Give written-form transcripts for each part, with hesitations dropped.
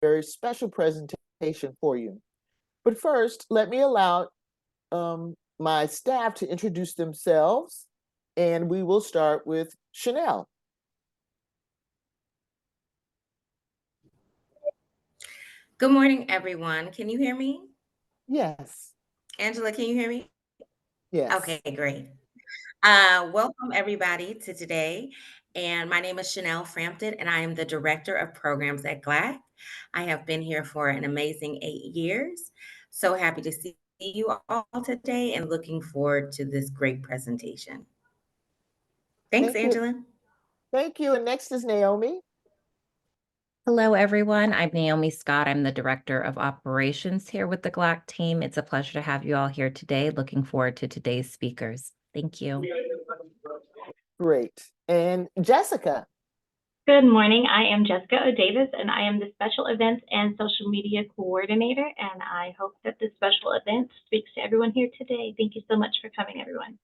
very special presentation for you. But first, let me allow my staff to introduce themselves, and we will start with Chanel. Good morning, everyone. Can you hear me? Yes. Angela, can you hear me? Yes. Okay, great. Welcome everybody to today. And my name is Chanel Frampton, and I am the Director of Programs at GLAAACC. I have been here for an amazing 8 years. So happy to see you all today and looking forward to this great presentation. Thanks, Thank you. Angela. Thank you. And next is Naomi. Hello, everyone. I'm Naomi Scott. I'm the Director of Operations here with the GLAAACC team. It's a pleasure to have you all here today. Looking forward to today's speakers. Thank you. Great. And Jessica. Good morning. I am Jessica O'Davis, and I am the Special Events and Social Media Coordinator, and I hope that this special event speaks to everyone here today. Thank you so much for coming, everyone.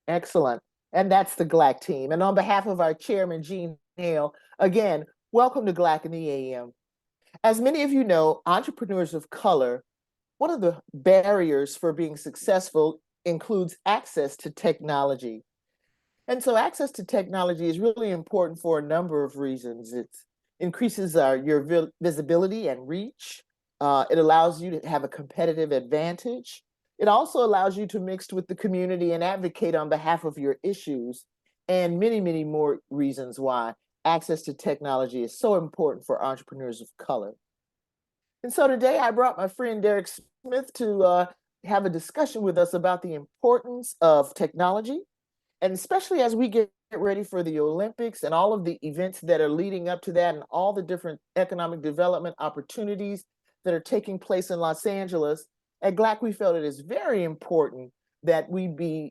Excellent. And that's the GLAAACC team. And on behalf of our chairman, Gene Hale, again, welcome to GLAAACC in the AM. As many of you know, entrepreneurs of color, one of the barriers for being successful includes access to technology. And so access to technology is really important for a number of reasons. It increases your visibility and reach. It allows you to have a competitive advantage. It also allows you to mix with the community and advocate on behalf of your issues, and many, many more reasons why access to technology is so important for entrepreneurs of color. And so today I brought my friend Derek Smith to have a discussion with us about the importance of technology, and especially as we get ready for the Olympics and all of the events that are leading up to that and all the different economic development opportunities that are taking place in Los Angeles. At GLAAACC, we felt it is very important that we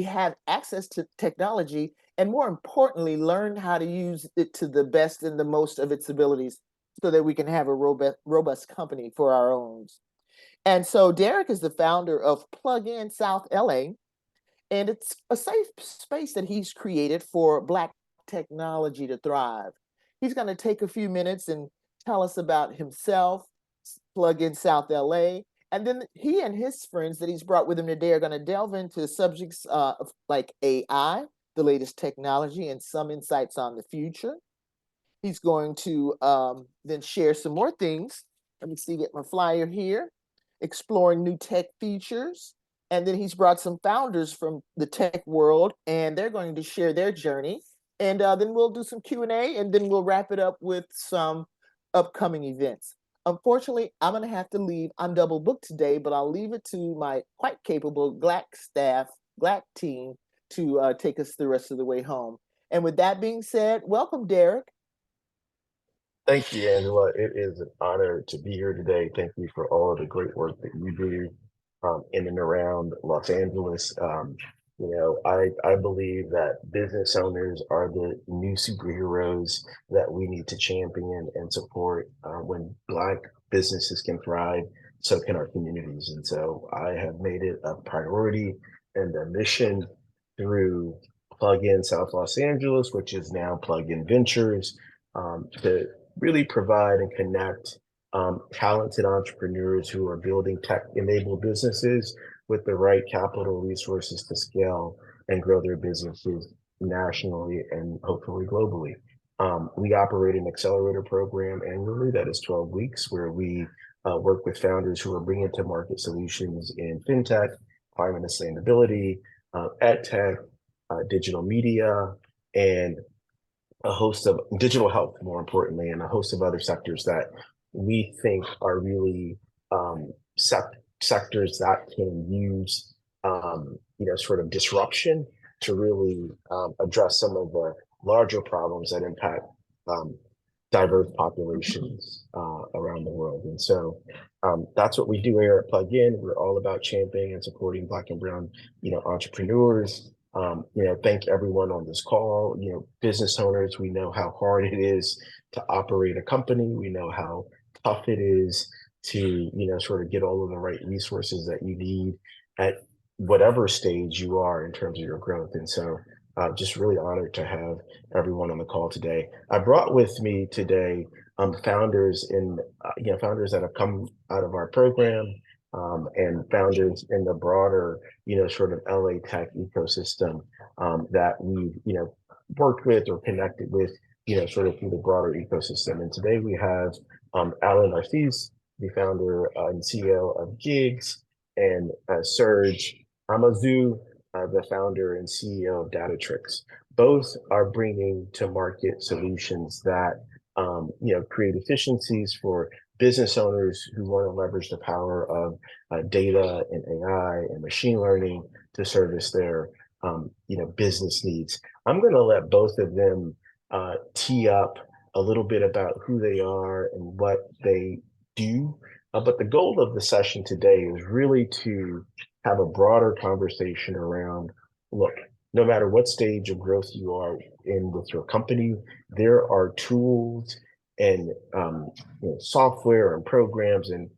have access to technology, and more importantly, learn how to use it to the best and the most of its abilities so that we can have a robust company for our own. And so Derek is the founder of Plug-in South LA, and it's a safe space that he's created for Black technology to thrive. He's going to take a few minutes and tell us about himself, Plug-in South LA, and then he and his friends that he's brought with him today are going to delve into subjects like AI, the latest technology, and some insights on the future. He's going to then share some more things. Let me see, get my flyer here. Exploring new tech features. And then he's brought some founders from the tech world, and they're going to share their journey. And then we'll do some Q&A, and then we'll wrap it up with some upcoming events. Unfortunately, I'm going to have to leave. I'm double booked today, but I'll leave it to my quite capable GLAAACC staff, GLAAACC team, to take us the rest of the way home. And with that being said, welcome, Derek. Thank you, Angela. It is an honor to be here today. Thank you for all of the great work that you do in and around Los Angeles. I believe that business owners are the new superheroes that we need to champion and support. When Black businesses can thrive, so can our communities. And so I have made it a priority and a mission through Plug-in South Los Angeles, which is now Plug-in Ventures, to really provide and connect talented entrepreneurs who are building tech-enabled businesses with the right capital resources to scale and grow their businesses nationally and hopefully globally. We operate an accelerator program annually that is 12 weeks, where we work with founders who are bringing to market solutions in fintech, climate and sustainability, ed tech, digital media, and a host of digital health, more importantly, and a host of other sectors that we think are really sectors that can use sort of disruption to really address some of the larger problems that impact diverse populations around the world. And so that's what we do here at Plug-in. We're all about championing and supporting Black and brown entrepreneurs. Thank everyone on this call. Business owners, we know how hard it is to operate a company. We know how tough it is to sort of get all of the right resources that you need at whatever stage you are in terms of your growth. And so just really honored to have everyone on the call today. I brought with me today founders founders that have come out of our program, and founders in the broader, sort of LA tech ecosystem, that we've, worked with or connected with, sort of through the broader ecosystem. And today we have Alan Narcisse, the founder and CEO of Gigs, and Serge Amouzou, the founder and CEO of Datatrixs. Both are bringing to market solutions that create efficiencies for business owners who want to leverage the power of data and AI and machine learning to service their business needs. I'm going to let both of them tee up a little bit about who they are and what they do. But the goal of the session today is really to have a broader conversation around, look, no matter what stage of growth you are in with your company, there are tools and software and programs and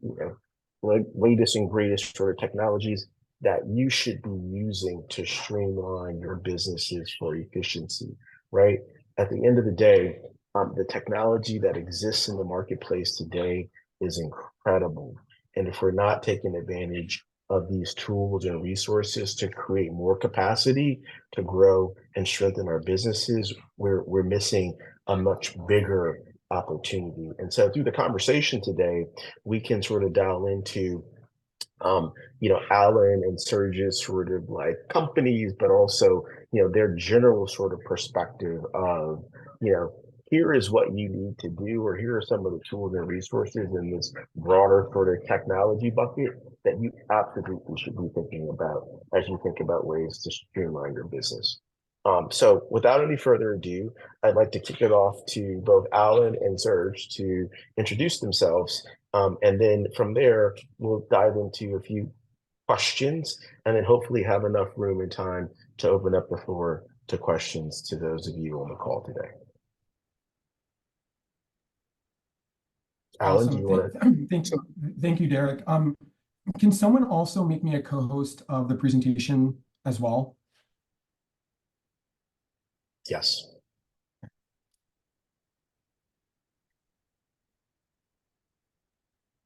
latest and greatest sort of technologies that you should be using to streamline your businesses for efficiency, right? At the end of the day, the technology that exists in the marketplace today is incredible. And if we're not taking advantage of these tools and resources to create more capacity to grow and strengthen our businesses, we're missing a much bigger opportunity. And so through the conversation today, we can sort of dial into Alan and Serge's sort of like companies, but also, their general sort of perspective of, here is what you need to do, or here are some of the tools and resources in this broader sort of technology bucket that you absolutely should be thinking about as you think about ways to streamline your business. So without any further ado, I'd like to kick it off to both Alan and Serge to introduce themselves. And then from there, we'll dive into a few questions and then hopefully have enough room and time to open up the floor to questions to those of you on the call today. Alan, Awesome. do you want to? Thank you, Derek. Can someone also make me a co-host of the presentation as well? Yes.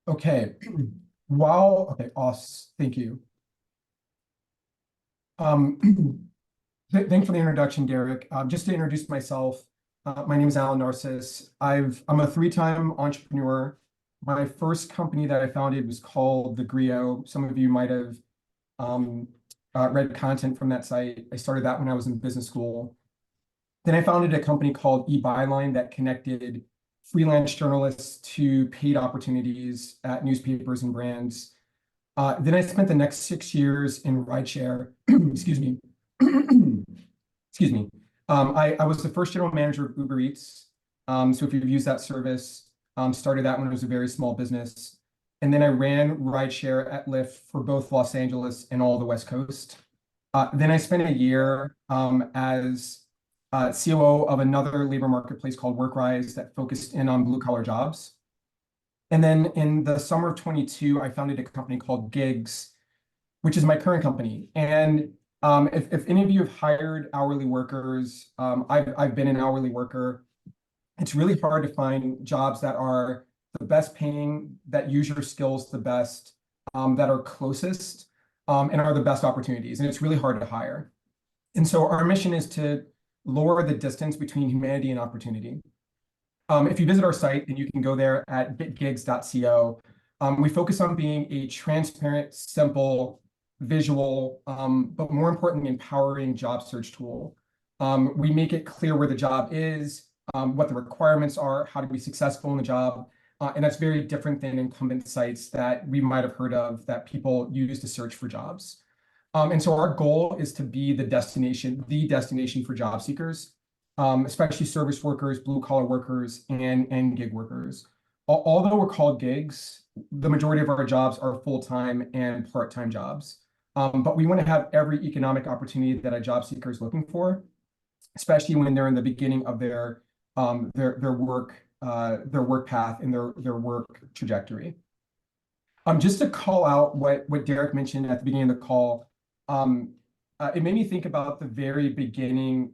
Okay. Wow. Okay. Awesome. Thank you. Thanks for the introduction, Derek. Just to introduce myself, my name is Alan Narcisse. I'm a 3-time entrepreneur. My first company that I founded was called the GLAAACC. Some of you might have read content from that site. I started that when I was in business school. Then I founded a company called eByline that connected freelance journalists to paid opportunities at newspapers and brands. Then I spent the next 6 years in rideshare. Excuse me. Excuse me. I was the first general manager of Uber Eats. So if you've used that service, started that when it was a very small business. And then I ran rideshare at Lyft for both Los Angeles and all the West Coast. Then I spent a year as COO of another labor marketplace called WorkRise that focused in on blue-collar jobs. And then in the summer of 22, I founded a company called Gigs, which is my current company. And if any of you have hired hourly workers, I've been an hourly worker. It's really hard to find jobs that are the best paying, that use your skills the best, that are closest, and are the best opportunities. And it's really hard to hire. And so our mission is to lower the distance between humanity and opportunity. If you visit our site, and you can go there at getgigs.co, we focus on being a transparent, simple, visual, but more importantly, empowering job search tool. We make it clear where the job is, what the requirements are, how to be successful in the job. And that's very different than incumbent sites that we might have heard of that people use to search for jobs. And so our goal is to be the destination for job seekers, especially service workers, blue collar workers, and gig workers. Although we're called gigs, the majority of our jobs are full-time and part-time jobs. But we want to have every economic opportunity that a job seeker is looking for, especially when they're in the beginning of their work path and their work trajectory. Just to call out what Derek mentioned at the beginning of the call, it made me think about the very beginning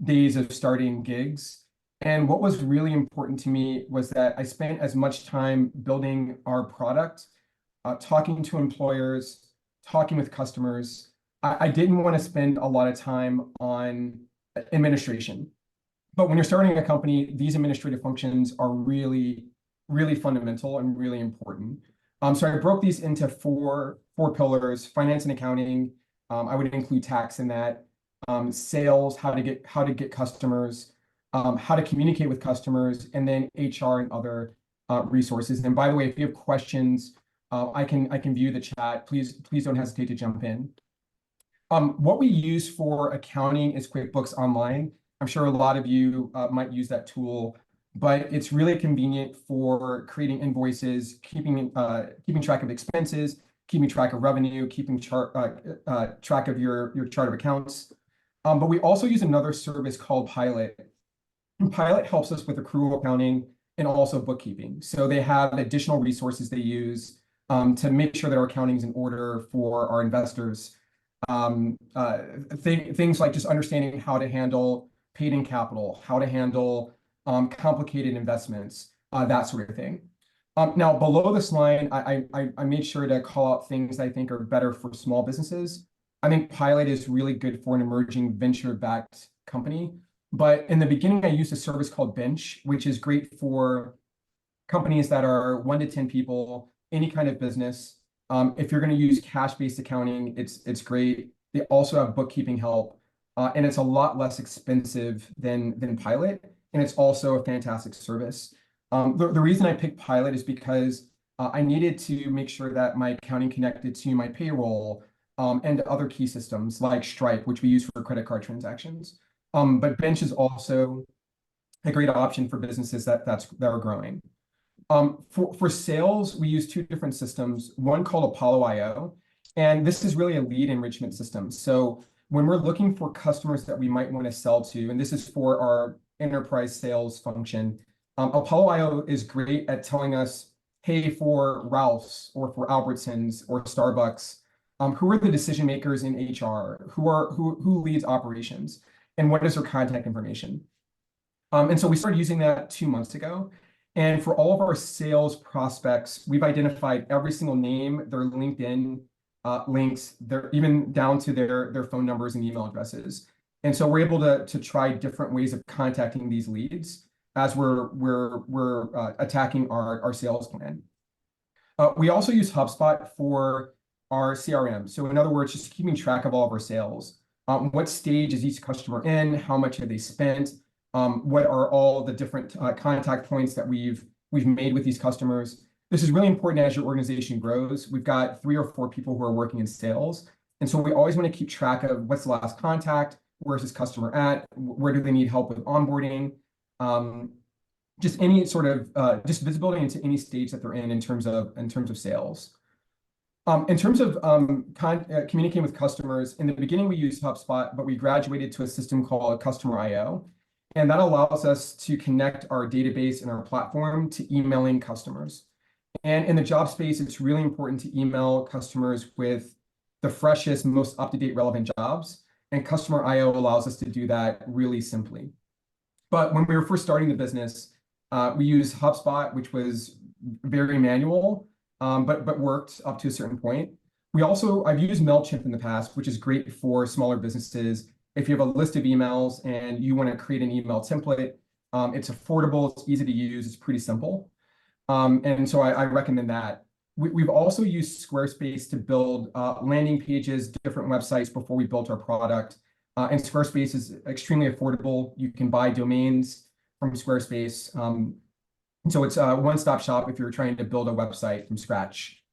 days of starting Gigs. And what was really important to me was that I spent as much time building our product, talking to employers, talking with customers. I didn't want to spend a lot of time on administration. But when you're starting a company, these administrative functions are really, really fundamental and really important. So I broke these into four pillars: finance and accounting. I would include tax in that. Sales, how to get customers, how to communicate with customers, and then HR and other resources. And by the way, if you have questions, I can view the chat. Please don't hesitate to jump in. What we use for accounting is QuickBooks Online. I'm sure a lot of you might use that tool, but it's really convenient for creating invoices, keeping track of expenses, keeping track of revenue, keeping track of your chart of accounts. But we also use another service called Pilot. And Pilot helps us with accrual accounting and also bookkeeping. So they have additional resources they use to make sure that our accounting is in order for our investors. Things like just understanding how to handle paid-in capital, how to handle complicated investments, that sort of thing. Now, below this line, I made sure to call out things I think are better for small businesses. I think Pilot is really good for an emerging venture-backed company. But in the beginning, I used a service called Bench, which is great for companies that are 1 to 10 people, any kind of business. If you're going to use cash-based accounting, it's great. They also have bookkeeping help, and it's a lot less expensive than Pilot, and it's also a fantastic service. The reason I picked Pilot is because I needed to make sure that my accounting connected to my payroll and other key systems like Stripe, which we use for credit card transactions. But Bench is also a great option for businesses that are growing. For sales, we use 2 different systems, one called Apollo IO, and this is really a lead enrichment system. So when we're looking for customers that we might want to sell to, and this is for our enterprise sales function, Apollo IO is great at telling us, hey, for Ralph's or for Albertsons or Starbucks, who are the decision makers in HR, who leads operations, and what is their contact information. And so we started using that 2 months ago. And for all of our sales prospects, we've identified every single name, their LinkedIn links, even down to their phone numbers and email addresses. And so we're able to try different ways of contacting these leads as we're attacking our sales plan. We also use HubSpot for our CRM. So in other words, just keeping track of all of our sales. What stage is each customer in? How much have they spent? What are all the different contact points that we've made with these customers? This is really important as your organization grows. We've got 3 or 4 people who are working in sales. And so we always want to keep track of what's the last contact, where's this customer at, where do they need help with onboarding, just any sort of just visibility into any stage that they're in terms of sales. In terms of communicating with customers, in the beginning we used HubSpot, but we graduated to a system called Customer IO. And that allows us to connect our database and our platform to emailing customers. And in the job space, it's really important to email customers with the freshest, most up-to-date relevant jobs. And Customer IO allows us to do that really simply. But when we were first starting the business, we used HubSpot, which was very manual, but worked up to a certain point. I've used MailChimp in the past, which is great for smaller businesses. If you have a list of emails and you want to create an email template, it's affordable, it's easy to use, it's pretty simple. And so I recommend that. We've also used Squarespace to build landing pages, different websites before we built our product. And Squarespace is extremely affordable. You can buy domains from Squarespace. So it's a one-stop shop if you're trying to build a website from scratch.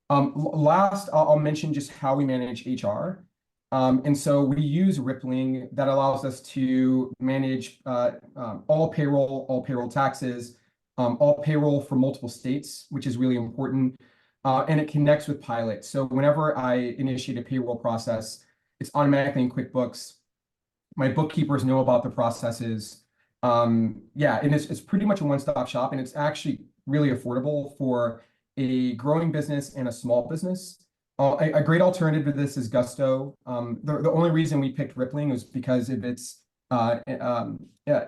Last, I'll mention just how we manage HR. And so we use Rippling that allows us to manage all payroll taxes, all payroll for multiple states, which is really important. And it connects with Pilot. So whenever I initiate a payroll process, it's automatically in QuickBooks. My bookkeepers know about the processes. And it's pretty much a one-stop shop, and it's actually really affordable for a growing business and a small business. A great alternative to this is Gusto. The only reason we picked Rippling was because of its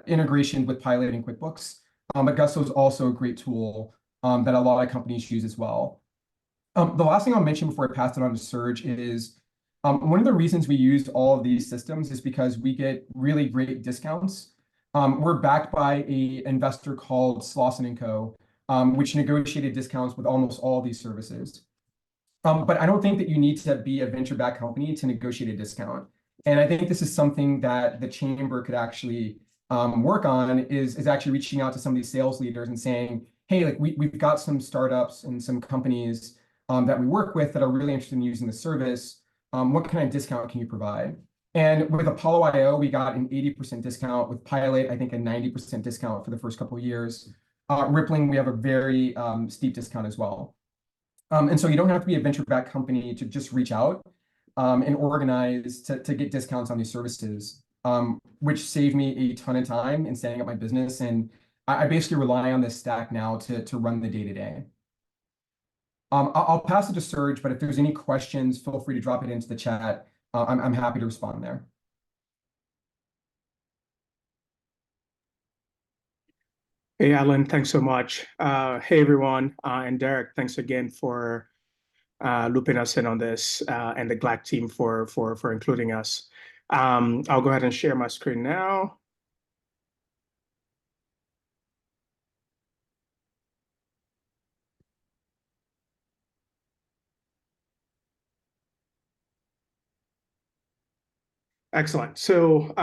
integration with Pilot and QuickBooks. But Gusto is also a great tool that a lot of companies use as well. The last thing I'll mention before I pass it on to Serge is one of the reasons we used all of these systems is because we get really great discounts. We're backed by an investor called Slauson & Co., which negotiated discounts with almost all these services. But I don't think that you need to be a venture-backed company to negotiate a discount. And I think this is something that the chamber could actually work on is actually reaching out to some of these sales leaders and saying, hey, like we've got some startups and some companies that we work with that are really interested in using the service. What kind of discount can you provide? And with Apollo IO, we got an 80% discount. With Pilot, I think a 90% discount for the first couple of years. Rippling, we have a very steep discount as well. And so you don't have to be a venture-backed company to just reach out and organize to get discounts on these services, which saved me a ton of time in setting up my business. And I basically rely on this stack now to run the day-to-day. I'll pass it to Serge, but if there's any questions, feel free to drop it into the chat. I'm happy to respond there. Hey, Alan, thanks so much. Hey, everyone. And Derek, thanks again for looping us in on this and the GLAAACC team for including us. I'll go ahead and share my screen now. Excellent. So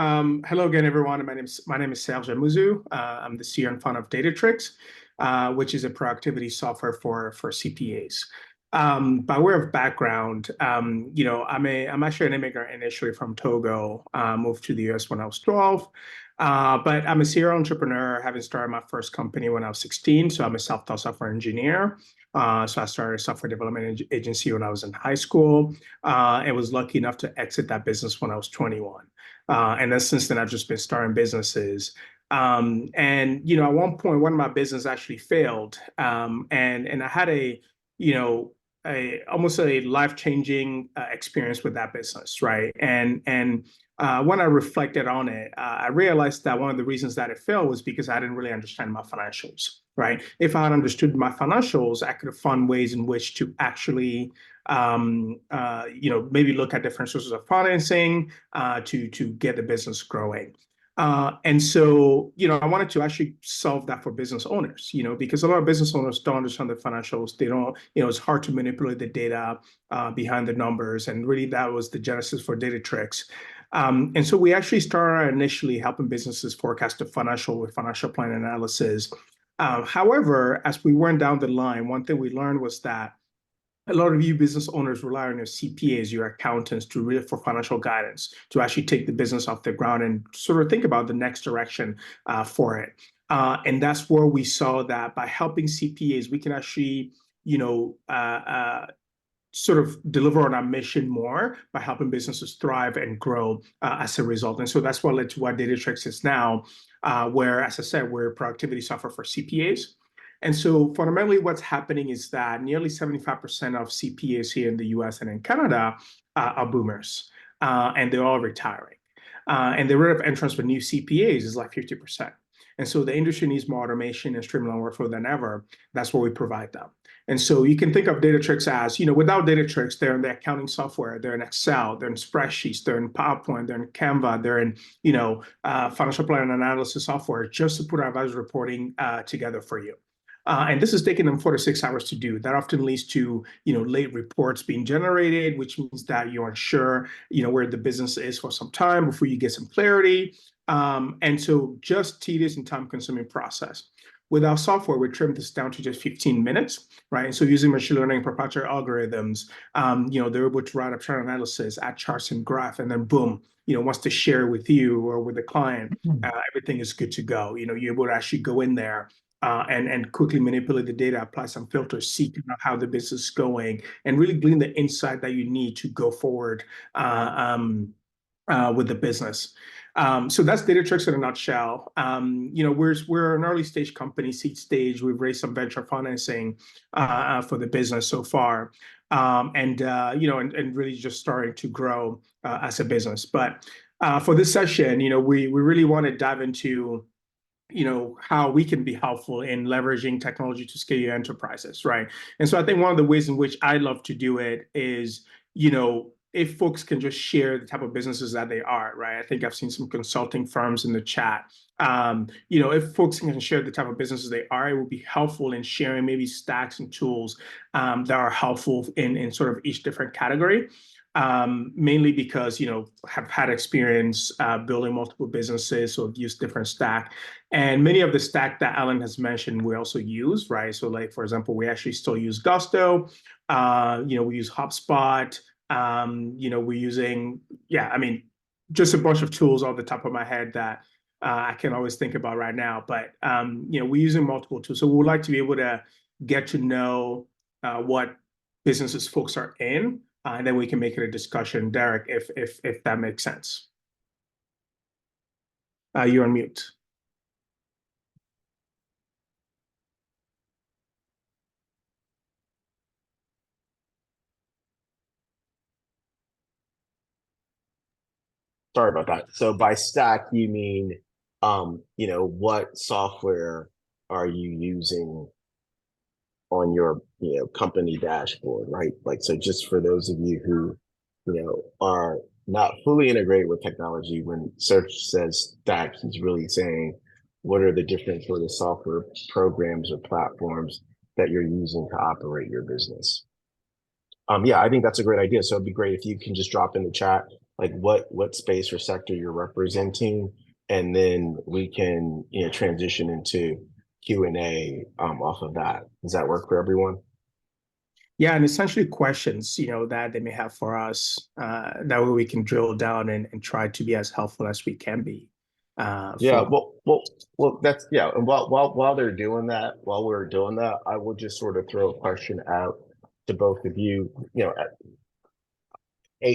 hello again, everyone. My name is Serge Amouzou. I'm the CEO and founder of Datatrixs, which is a productivity software for CPAs. By way of background, I'm actually an immigrant initially from Togo. Moved to the US when I was 12. But I'm a serial entrepreneur, having started my first company when I was 16. So I'm a self-taught software engineer. So I started a software development agency when I was in high school. And was lucky enough to exit that business when I was 21. And then since then, I've just been starting businesses. And at one point, one of my business actually failed. And I had almost a life-changing experience with that business, right? And when I reflected on it, I realized that one of the reasons that it failed was because I didn't really understand my financials, right? If I had understood my financials, I could have found ways in which to actually, maybe look at different sources of financing to get the business growing. And so, I wanted to actually solve that for business owners, because a lot of business owners don't understand the financials. They don't, it's hard to manipulate the data behind the numbers. And really, that was the genesis for Datatrixs. And so we actually started initially helping businesses forecast the financial with financial plan analysis. However, as we went down the line, one thing we learned was that a lot of you business owners rely on your CPAs, your accountants, for financial guidance, to actually take the business off the ground and sort of think about the next direction for it. And that's where we saw that by helping CPAs, we can actually, sort of deliver on our mission more by helping businesses thrive and grow as a result. And so that's what led to what Datatrixs is now, where, as I said, we're productivity software for CPAs. And so fundamentally, what's happening is that nearly 75% of CPAs here in the US and in Canada are boomers, and they're all retiring. And the rate of entrance for new CPAs is like 50%. And so the industry needs more automation and streamline workflow than ever. That's what we provide them. And so you can think of Datatrixs as, without Datatrixs, they're in the accounting software, they're in Excel, they're in spreadsheets, they're in PowerPoint, they're in Canva, they're in, financial plan analysis software, just to put our advisory reporting together for you. And this is taking them 4 to 6 hours to do. That often leads to, late reports being generated, which means that you're unsure, where the business is for some time before you get some clarity. And so just tedious and time-consuming process. With our software, we trimmed this down to just 15 minutes, right? And so using machine learning proprietary algorithms, they're able to write up chart analysis, add charts and graph, and then boom, wants to share with you or with the client, everything is good to go. You're able to actually go in there and quickly manipulate the data, apply some filters, see how the business is going, and really glean the insight that you need to go forward with the business. So that's Datatrixs in a nutshell. We're an early stage company, seed stage. We've raised some venture financing for the business so far, and really just starting to grow as a business. But For this session, we really want to dive into how we can be helpful in leveraging technology to scale your enterprises, right? And so I think one of the ways in which I love to do it is, if folks can just share the type of businesses that they are, right? I think I've seen some consulting firms in the chat. If folks can share the type of businesses they are, it will be helpful in sharing maybe stacks and tools that are helpful in sort of each different category. Mainly because, have had experience building multiple businesses, so have used different stack. And many of the stack that Alan has mentioned, we also use, right? So like, for example, we actually still use Gusto. We use HubSpot. We're using, just a bunch of tools off the top of my head that I can always think about right now. But, we're using multiple tools. So we would like to be able to get to know what businesses folks are in. And then we can make it a discussion, Derek, if that makes sense. You're on mute. Sorry about that. So by stack, you mean, what software are you using on your, company dashboard, right? Like, so just for those of you who, are not fully integrated with technology, when Serge says stack, he's really saying, what are the different sort of software programs or platforms that you're using to operate your business? Yeah, I think that's a great idea. So it'd be great if you can just drop in the chat, like what space or sector you're representing, and then we can, transition into Q&A off of that. Does that work for everyone? Yeah, and essentially questions, that they may have for us. That way we can drill down and try to be as helpful as we can be. Yeah, well, that's, yeah. And while they're doing that, while we're doing that, I will just sort of throw a question out to both of you.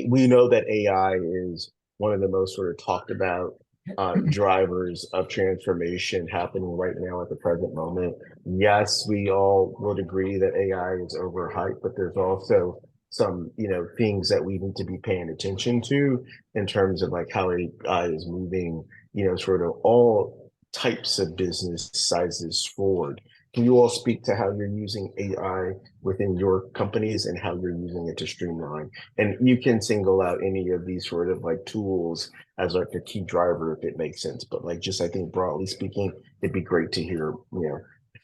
We know that AI is one of the most sort of talked about drivers of transformation happening right now at the present moment. Yes, we all would agree that AI is overhyped, but there's also some, things that we need to be paying attention to in terms of like how AI is moving, sort of all types of business sizes forward. Can you all speak to how you're using AI within your companies and how you're using it to streamline? And you can single out any of these sort of like tools as like a key driver if it makes sense. But like, just I think broadly speaking, it'd be great to hear,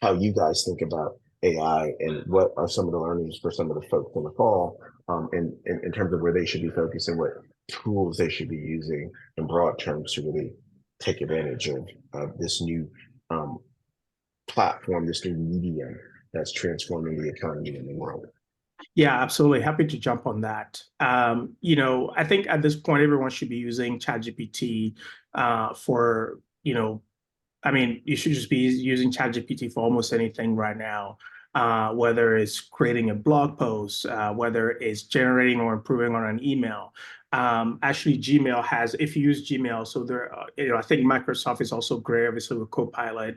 how you guys think about AI and what are some of the learnings for some of the folks on the call, in terms of where they should be focusing, what tools they should be using in broad terms to really take advantage of this new platform, this new medium that's transforming the economy in the world. Yeah, absolutely. Happy to jump on that. I think at this point, everyone should be using ChatGPT for, you should just be using ChatGPT for almost anything right now, whether it's creating a blog post, whether it's generating or improving on an email. Actually, Gmail has, if you use Gmail, so there, I think Microsoft is also great, obviously with Copilot.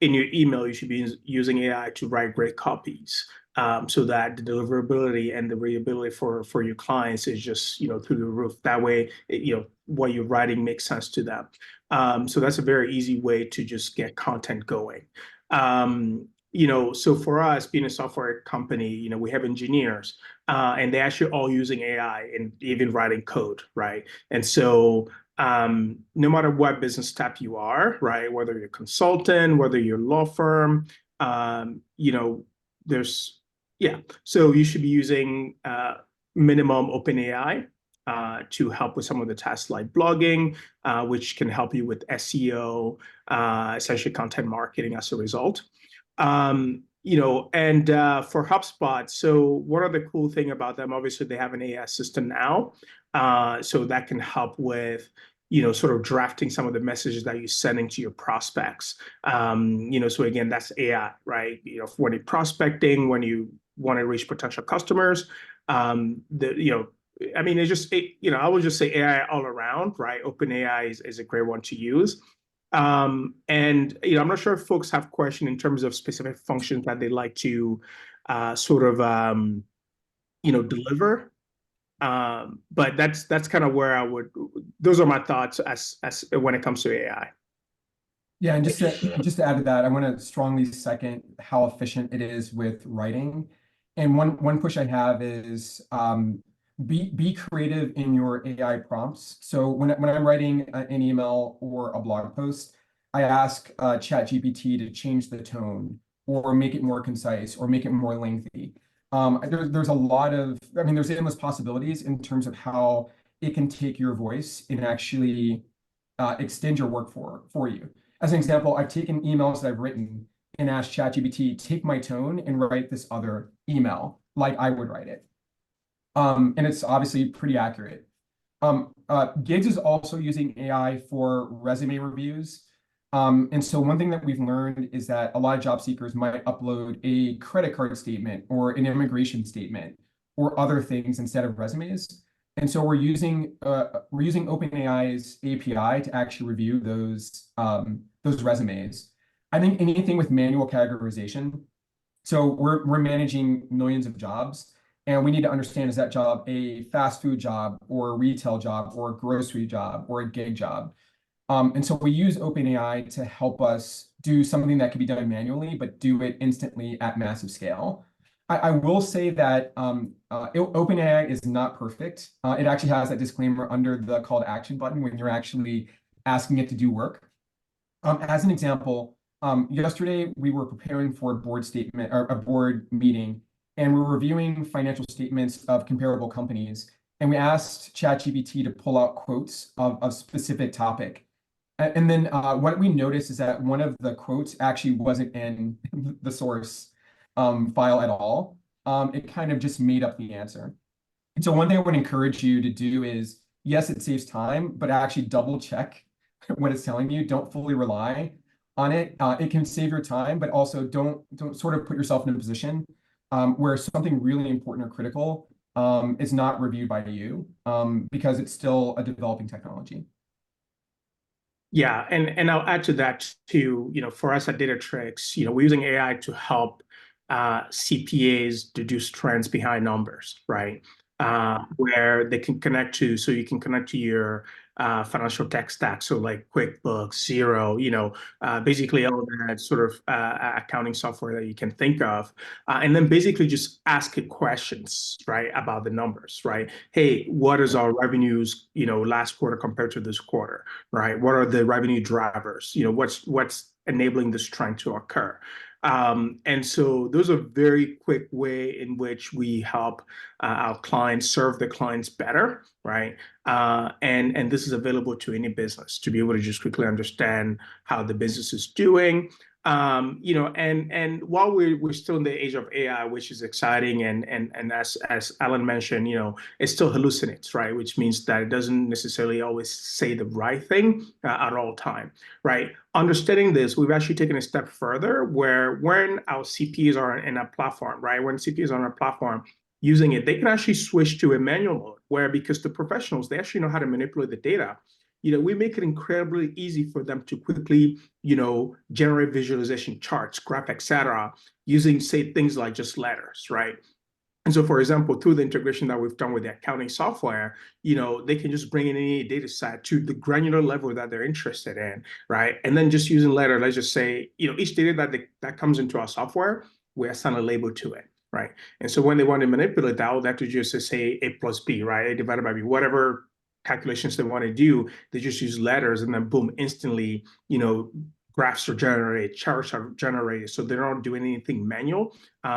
In your email, you should be using AI to write great copies, so that the deliverability and the readability for your clients is just, through the roof. That way, what you're writing makes sense to them. So that's a very easy way to just get content going. So for us, being a software company, we have engineers, and they're actually all using AI and even writing code, right? And so no matter what business type you are, right, whether you're a consultant, whether you're a law firm, so you should be using minimum OpenAI to help with some of the tasks like blogging, which can help you with SEO, essentially content marketing as a result. And for HubSpot, so one of the cool thing about them, obviously they have an AI system now, so that can help with sort of drafting some of the messages that you're sending to your prospects. So again, that's AI, right? When you're prospecting, when you want to reach potential customers, it's just, I would just say AI all around, right? OpenAI is a great one to use. I'm not sure if folks have questions in terms of specific functions that they like to deliver. But that's kind of where those are my thoughts as when it comes to AI. Yeah, and just to add to that, I want to strongly second how efficient it is with writing. And one push I have is be creative in your AI prompts. So when I'm writing an email or a blog post, I ask ChatGPT to change the tone or make it more concise or make it more lengthy. There's a lot of, I mean, there's endless possibilities in terms of how it can take your voice and actually extend your work for you. As an example, I've taken emails that I've written and asked ChatGPT, take my tone and write this other email like I would write it. And it's obviously pretty accurate. Gigs is also using AI for resume reviews. And so one thing that we've learned is that a lot of job seekers might upload a credit card statement or an immigration statement or other things instead of resumes. And so we're using OpenAI's API to actually review those resumes. I think anything with manual categorization. So we're managing millions of jobs, and we need to understand, is that job a fast food job or a retail job or a grocery job or a gig job? And so we use OpenAI to help us do something that can be done manually, but do it instantly at massive scale. I will say that OpenAI is not perfect. It actually has that disclaimer under the call to action button when you're actually asking it to do work. As an example, yesterday we were preparing for a board statement or a board meeting, and we were reviewing financial statements of comparable companies. And we asked ChatGPT to pull out quotes of a specific topic. And then what we noticed is that one of the quotes actually wasn't in the source file at all. It kind of just made up the answer. And so one thing I would encourage you to do is, yes, it saves time, but actually double check what it's telling you. Don't fully rely on it. It can save your time, but also don't sort of put yourself in a position where something really important or critical is not reviewed by you because it's still a developing technology. Yeah, and I'll add to that too. For us at Datatrixs, we're using AI to help CPAs deduce trends behind numbers, right? Where they can connect to, so you can connect to your financial tech stack, so like QuickBooks, Xero, basically all that sort of accounting software that you can think of, and then basically just ask it questions, right, about the numbers, right? Hey, what is our revenues, last quarter compared to this quarter, right? What are the revenue drivers? What's enabling this trend to occur? And so those are very quick way in which we help our clients serve the clients better, right? And this is available to any business to be able to just quickly understand how the business is doing. And while we're still in the age of AI, which is exciting, and as Alan mentioned, it still hallucinates, right? Which means that it doesn't necessarily always say the right thing at all time, right? Understanding this, we've actually taken a step further where when our CPs are in a platform, right? When CPs are on a platform using it, they can actually switch to a manual mode where, because the professionals, they actually know how to manipulate the data. We make it incredibly easy for them to quickly, generate visualization charts, graph, etc., using, say, things like just letters, right? And so, for example, through the integration that we've done with the accounting software, they can just bring in any data set to the granular level that they're interested in, right? And then just using letter, let's just say, each data that comes into our software, we assign a label to it, right? And so when they want to manipulate that, they have to just say A plus B, right? A divided by B, whatever calculations they want to do, they just use letters, and then boom, instantly, graphs are generated, charts are generated. So they're not doing anything manual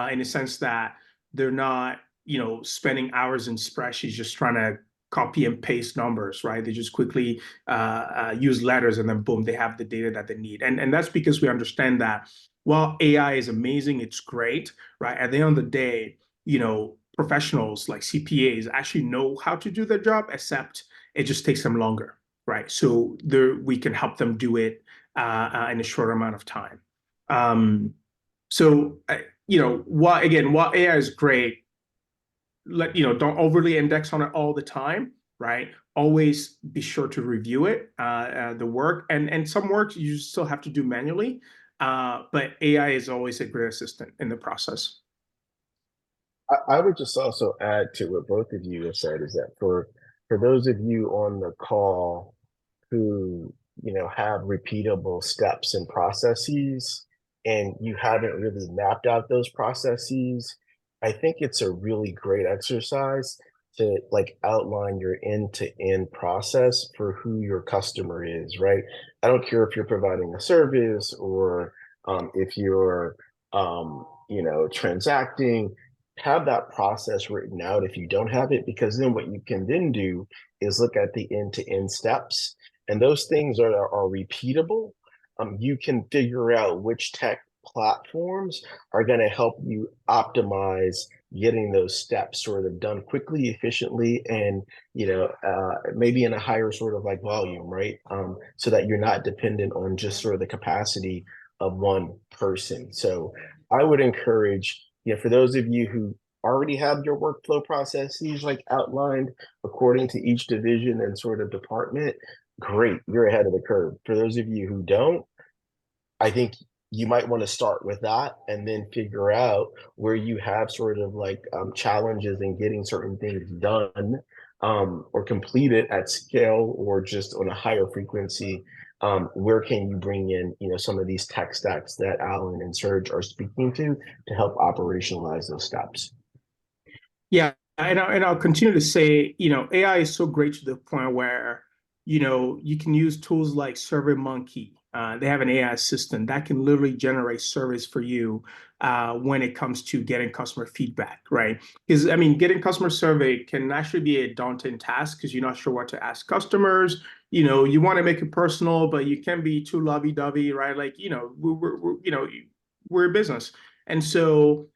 in the sense that they're not, spending hours in spreadsheets just trying to copy and paste numbers, right? They just quickly use letters, and then boom, they have the data that they need. And that's because we understand that while AI is amazing, it's great, right? At the end of the day, professionals like CPAs actually know how to do their job, except it just takes them longer, right? So we can help them do it in a shorter amount of time. While AI is great, don't overly index on it all the time, right? Always be sure to review it, the work, and some work you still have to do manually, but AI is always a great assistant in the process. I would just also add to what both of you have said is that for those of you on the call who, have repeatable steps and processes, and you haven't really mapped out those processes, I think it's a really great exercise to like outline your end-to-end process for who your customer is, right? I don't care if you're providing a service or if you're transacting, have that process written out if you don't have it, because then what you can then do is look at the end-to-end steps, and those things are repeatable. You can figure out which tech platforms are going to help you optimize getting those steps sort of done quickly, efficiently, and maybe in a higher sort of like volume, right? So that you're not dependent on just sort of the capacity of one person. So I would encourage, for those of you who already have your workflow processes like outlined according to each division and sort of department, great, you're ahead of the curve. For those of you who don't, I think you might want to start with that and then figure out where you have sort of like challenges in getting certain things done or completed at scale or just on a higher frequency. Where can you bring in, some of these tech stacks that Alan and Serge are speaking to help operationalize those steps? Yeah, and I'll continue to say, AI is so great to the point where, you can use tools like SurveyMonkey. They have an AI assistant that can literally generate surveys for you when it comes to getting customer feedback, right? Because, getting customer survey can actually be a daunting task because you're not sure what to ask customers. You want to make it personal, but you can't be too lovey-dovey, right? Like, we're a business. And so,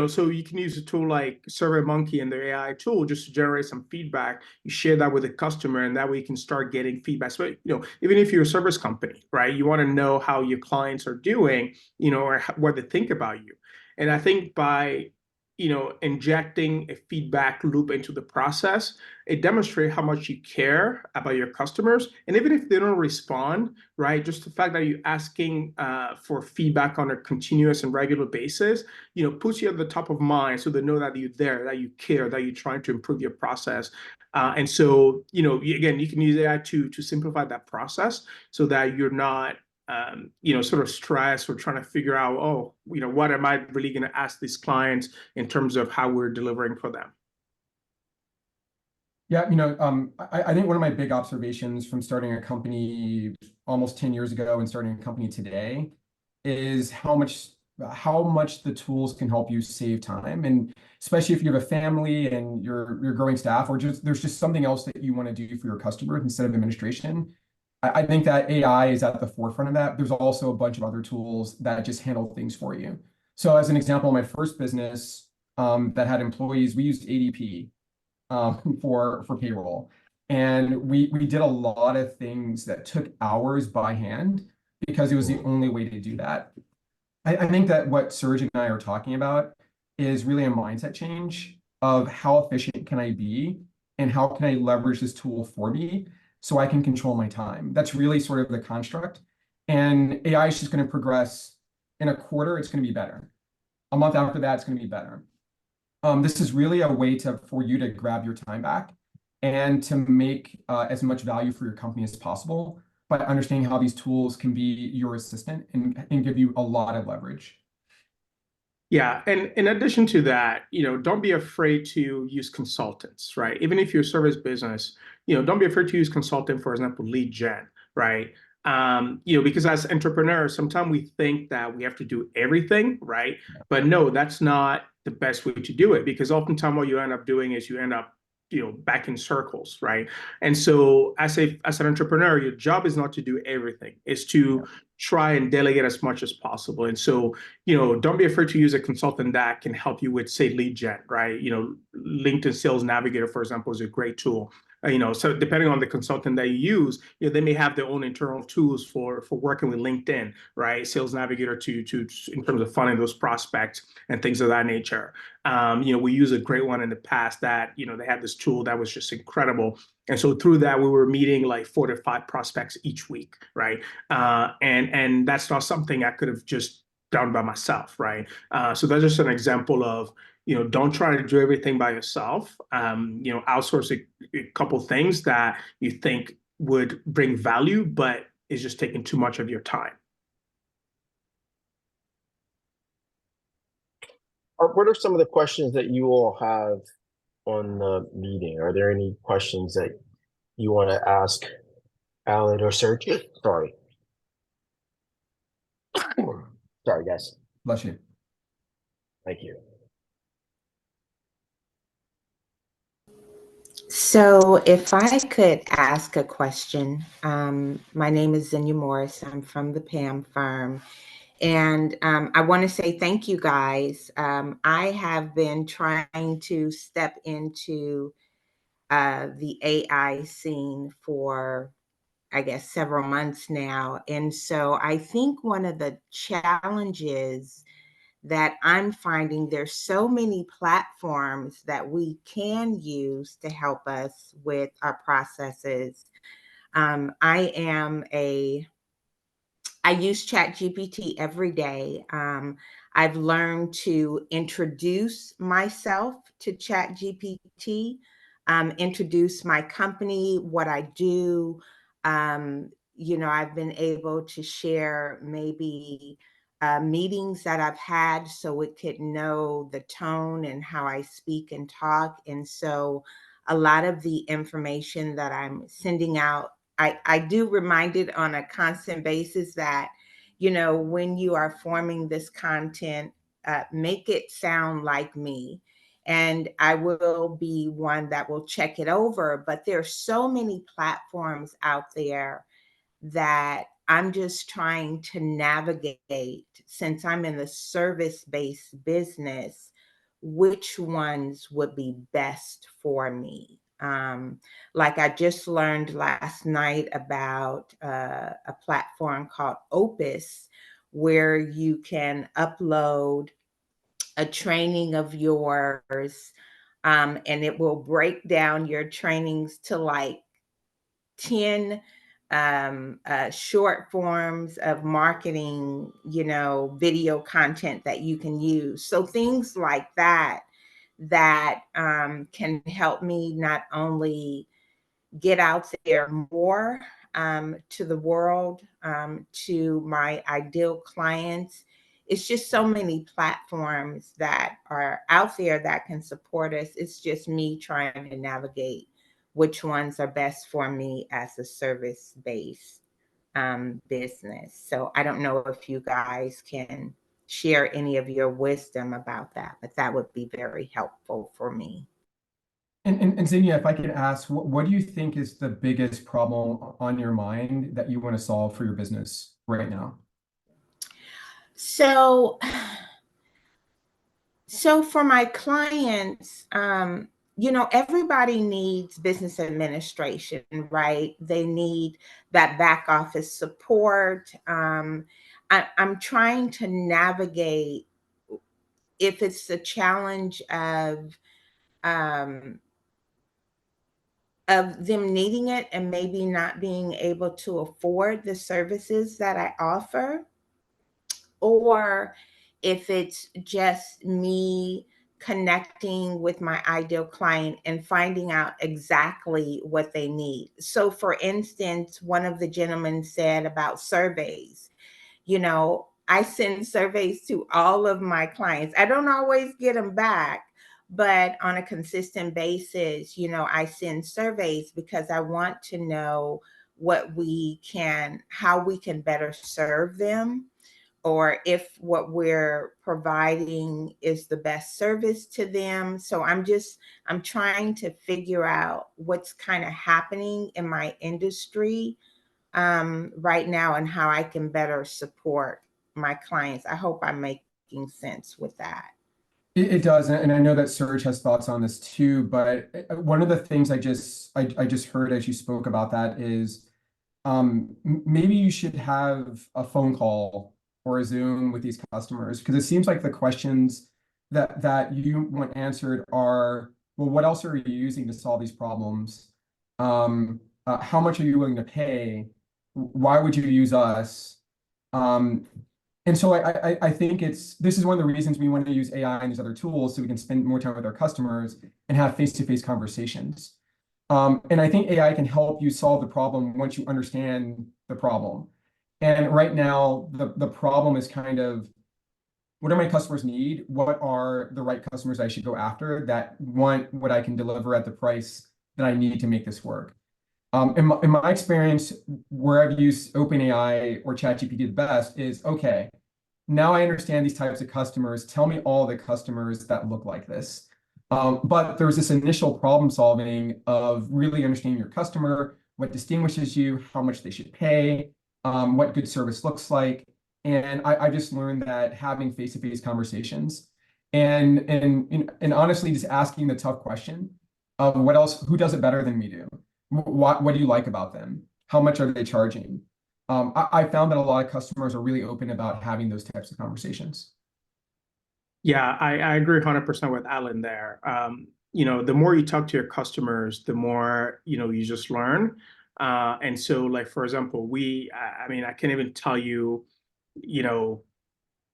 so you can use a tool like SurveyMonkey and their AI tool just to generate some feedback. You share that with the customer, and that way you can start getting feedback. So, even if you're a service company, right, you want to know how your clients are doing, or what they think about you. And I think by injecting a feedback loop into the process, it demonstrates how much you care about your customers. And even if they don't respond, right, just the fact that you're asking for feedback on a continuous and regular basis, puts you at the top of mind so they know that you're there, that you care, that you're trying to improve your process. And so, again, you can use AI to simplify that process so that you're not sort of stressed or trying to figure out, what am I really going to ask these clients in terms of how we're delivering for them? Yeah, I think one of my big observations from starting a company almost 10 years ago and starting a company today is how much the tools can help you save time. And especially if you have a family and you're growing staff, or there's just something else that you want to do for your customers instead of administration. I think that AI is at the forefront of that. There's also a bunch of other tools that just handle things for you. So as an example, my first business that had employees, we used ADP for payroll. And we did a lot of things that took hours by hand because it was the only way to do that. I think that what Serge and I are talking about is really a mindset change of how efficient can I be and how can I leverage this tool for me so I can control my time. That's really sort of the construct. And AI is just going to progress. In a quarter, it's going to be better. A month after that, it's going to be better. This is really a way for you to grab your time back and to make as much value for your company as possible by understanding how these tools can be your assistant and give you a lot of leverage. Yeah, and in addition to that, don't be afraid to use consultants, right? Even if you're a service business, don't be afraid to use consultant, for example, lead gen, right? Because as entrepreneurs, sometimes we think that we have to do everything, right? But no, that's not the best way to do it, because oftentimes what you end up doing is you end up back in circles, right? And so as an entrepreneur, your job is not to do everything. It's to try and delegate as much as possible. And so, don't be afraid to use a consultant that can help you with, say, lead gen, right? LinkedIn Sales Navigator, for example, is a great tool. So depending on the consultant that you use, they may have their own internal tools for working with LinkedIn, right? Sales Navigator to in terms of finding those prospects and things of that nature. We used a great one in the past that, they had this tool that was just incredible. And so through that, we were meeting like 4 to 5 prospects each week, right? And that's not something I could have just done by myself, right? So that's just an example of, don't try to do everything by yourself. Outsource a couple things that you think would bring value, but is just taking too much of your time. What are some of the questions that you all have on the meeting? Are there any questions that you want to ask Alan or Serge? Sorry. Sorry, guys. Bless you. Thank you. So, if I could ask a question, my name is Zenya Morris. I'm from the PAM firm. And I want to say thank you guys. I have been trying to step into the AI scene for, I guess, several months now. And so I think one of the challenges that I'm finding, there's so many platforms that we can use to help us with our processes. I use ChatGPT every day. I've learned to introduce myself to ChatGPT, introduce my company, what I do. I've been able to share maybe meetings that I've had so it could know the tone and how I speak and talk. And so a lot of the information that I'm sending out, I do remind it on a constant basis that, when you are forming this content, make it sound like me. And I will be one that will check it over. But there's so many platforms out there that I'm just trying to navigate, since I'm in the service-based business, which ones would be best for me. Like I just learned last night about a platform called Opus, where you can upload a training of yours, and it will break down your trainings to like 10 short forms of marketing, video content that you can use. So things like that can help me not only get out there more to the world, to my ideal clients. It's just so many platforms that are out there that can support us. It's just me trying to navigate which ones are best for me as a service-based business. So I don't know if you guys can share any of your wisdom about that, but that would be very helpful for me. And Xenia, if I could ask, what do you think is the biggest problem on your mind that you want to solve for your business right now? So for my clients, everybody needs business administration, right? They need that back office support. I'm trying to navigate if it's the challenge of them needing it and maybe not being able to afford the services that I offer, or if it's just me connecting with my ideal client and finding out exactly what they need. So for instance, one of the gentlemen said about surveys. I send surveys to all of my clients. I don't always get them back, but on a consistent basis, I send surveys because I want to know how we can better serve them, or if what we're providing is the best service to them. So I'm trying to figure out what's kind of happening in my industry right now and how I can better support my clients. I hope I'm making sense with that. It does, and I know that Serge has thoughts on this too. But one of the things I just heard as you spoke about that is maybe you should have a phone call or a Zoom with these customers, because it seems like the questions that you want answered are, well, what else are you using to solve these problems? How much are you willing to pay? Why would you use us? And so I think this is one of the reasons we want to use AI and these other tools so we can spend more time with our customers and have face-to-face conversations. And I think AI can help you solve the problem once you understand the problem. And right now, the problem is kind of, what do my customers need? What are the right customers I should go after that want what I can deliver at the price that I need to make this work? In my experience, where I've used OpenAI or ChatGPT the best is, okay, now I understand these types of customers. Tell me all the customers that look like this. But there's this initial problem solving of really understanding your customer, what distinguishes you, how much they should pay, what good service looks like. And I just learned that having face-to-face conversations and honestly just asking the tough question of who does it better than me do? What do you like about them? How much are they charging? I found that a lot of customers are really open about having those types of conversations. Yeah, I agree 100% with Alan there. The more you talk to your customers, the more, you just learn. And so, like, for example, I can't even tell you,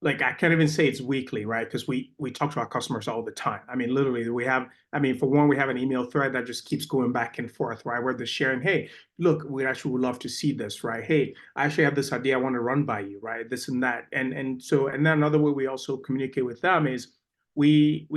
like, I can't even say it's weekly, right? Because we talk to our customers all the time. I mean, literally, for one, we have an email thread that just keeps going back and forth, right? Where they're sharing, hey, look, we actually would love to see this, right? Hey, I actually have this idea I want to run by you, right? This and that. And then another way we also communicate with them is we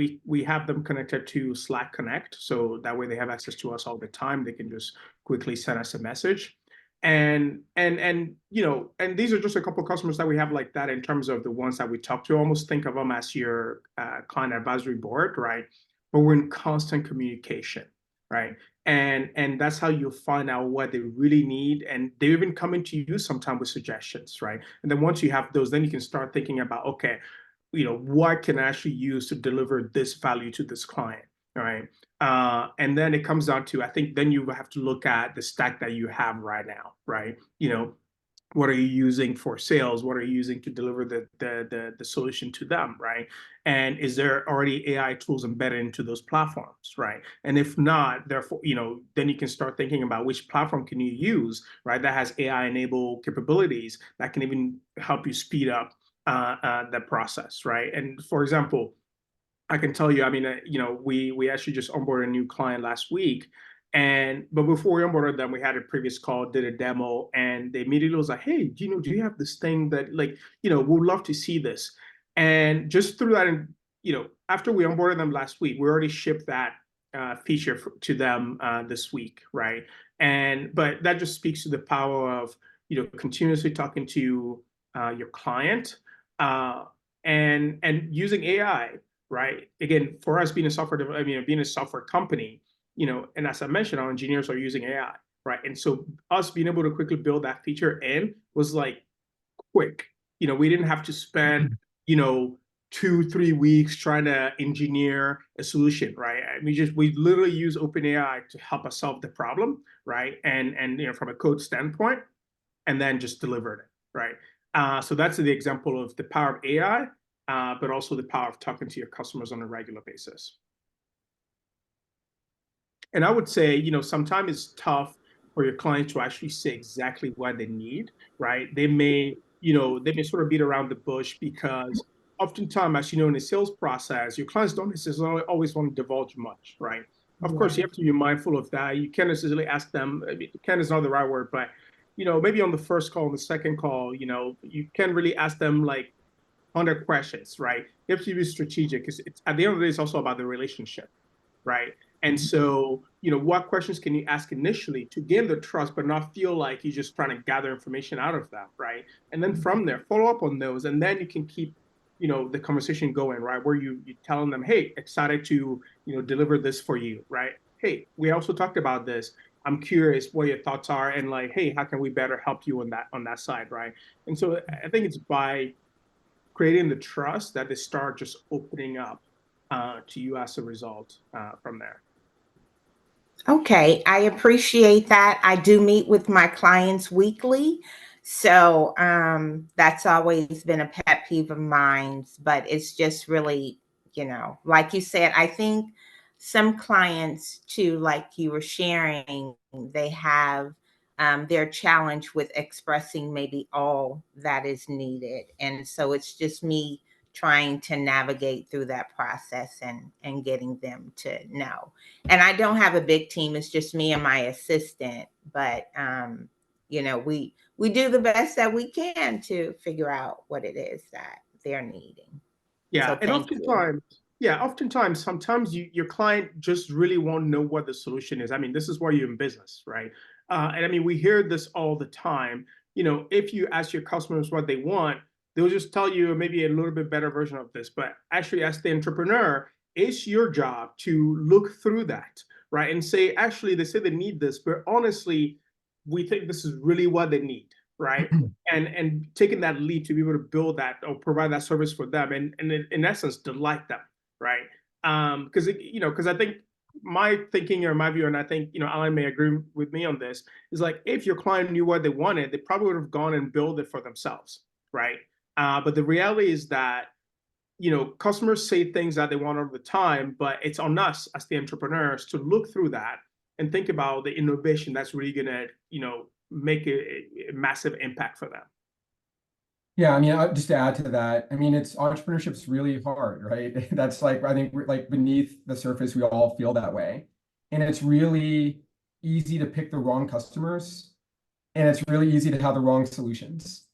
have them connected to Slack Connect. So that way they have access to us all the time. They can just quickly send us a message. And these are just a couple of customers that we have like that in terms of the ones that we talk to. Almost think of them as your client advisory board, right? But we're in constant communication, right? And that's how you find out what they really need. And they even come into you sometimes with suggestions, right? And then once you have those, then you can start thinking about, okay, what can I actually use to deliver this value to this client, right? And then it comes down to, I think then you have to look at the stack that you have right now, right? What are you using for sales? What are you using to deliver the solution to them, right? And is there already AI tools embedded into those platforms, right? And if not, therefore, then you can start thinking about which platform can you use, right? That has AI-enabled capabilities that can even help you speed up the process, right? And for example, I can tell you, we actually just onboarded a new client last week. But before we onboarded them, we had a previous call, did a demo, and they immediately was like, hey, do you have this thing that, like, we'd love to see this. And just through that, and after we onboarded them last week, we already shipped that feature to them this week, right? But that just speaks to the power of continuously talking to your client and using AI. Right. Again, for us being a being a software company, and as I mentioned, our engineers are using AI, right? And so us being able to quickly build that feature in was like quick. We didn't have to spend, 2-3 weeks trying to engineer a solution, right? We literally use OpenAI to help us solve the problem, right? And from a code standpoint, and then just delivered it, right? So that's the example of the power of AI. But also the power of talking to your customers on a regular basis. And I would say, sometimes it's tough for your client to actually say exactly what they need, right? They may sort of beat around the bush because oftentimes, as you know, in the sales process, your clients don't necessarily always want to divulge much, right? Of course, you have to be mindful of that. You can't necessarily ask them, can is not the right word, but, maybe on the first call, on the second call, you can't really ask them like 100 questions, right? You have to be strategic. It's at the end of the day, it's also about the relationship, right? And so, what questions can you ask initially to gain their trust, but not feel like you're just trying to gather information out of them, right? And then from there, follow up on those, and then you can keep, the conversation going, right? Where you're telling them, hey, excited to, deliver this for you, right? Hey, we also talked about this. I'm curious what your thoughts are, and like, hey, how can we better help you on that side, right? And so I think it's by creating the trust that they start just opening up to you as a result from there. Okay, I appreciate that. I do meet with my clients weekly. So that's always been a pet peeve of mine, but it's just really, like you said, I think some clients too, like you were sharing, they have they're challenged with expressing maybe all that is needed. And so it's just me trying to navigate through that process and getting them to know. And I don't have a big team. It's just me and my assistant. But, you know, we do the best that we can to figure out what it is that they're needing. Yeah, So and thank you. oftentimes, sometimes your client just really won't know what the solution is. I mean, this is why you're in business, right? And I mean, we hear this all the time. You know, if you ask your customers what they want, they'll just tell you maybe a little bit better version of this. But actually, as the entrepreneur, it's your job to look through that, right? And say, actually, they say they need this, but honestly, we think this is really what they need, right? And taking that leap to be able to build that or provide that service for them, and in essence, delight them, right? Because because I think my thinking or my view, and I think Alan may agree with me on this, is like if your client knew what they wanted, they probably would have gone and built it for themselves, right? But the reality is that customers say things that they want all the time, but it's on us as the entrepreneurs to look through that and think about the innovation that's really gonna make a massive impact for them. Yeah, I mean, just to add to that, I mean, entrepreneurship's really hard, right? That's like, I think, like beneath the surface, we all feel that way. And it's really easy to pick the wrong customers, and it's really easy to have the wrong solutions,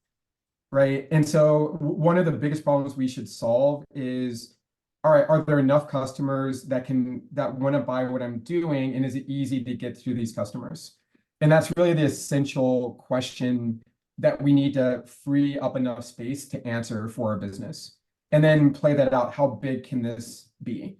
right? And so one of the biggest problems we should solve is, all right, are there enough customers that want to buy what I'm doing, and is it easy to get through these customers? And that's really the essential question that we need to free up enough space to answer for our business, and then play that out. How big can this be?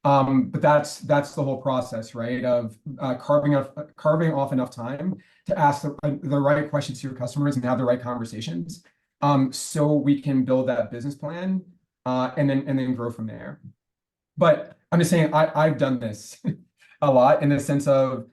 But that's the whole process, right? Of carving off enough time to ask the right questions to your customers and have the right conversations, so we can build that business plan, and then grow from there. But I'm just saying, I've done this a lot in the sense of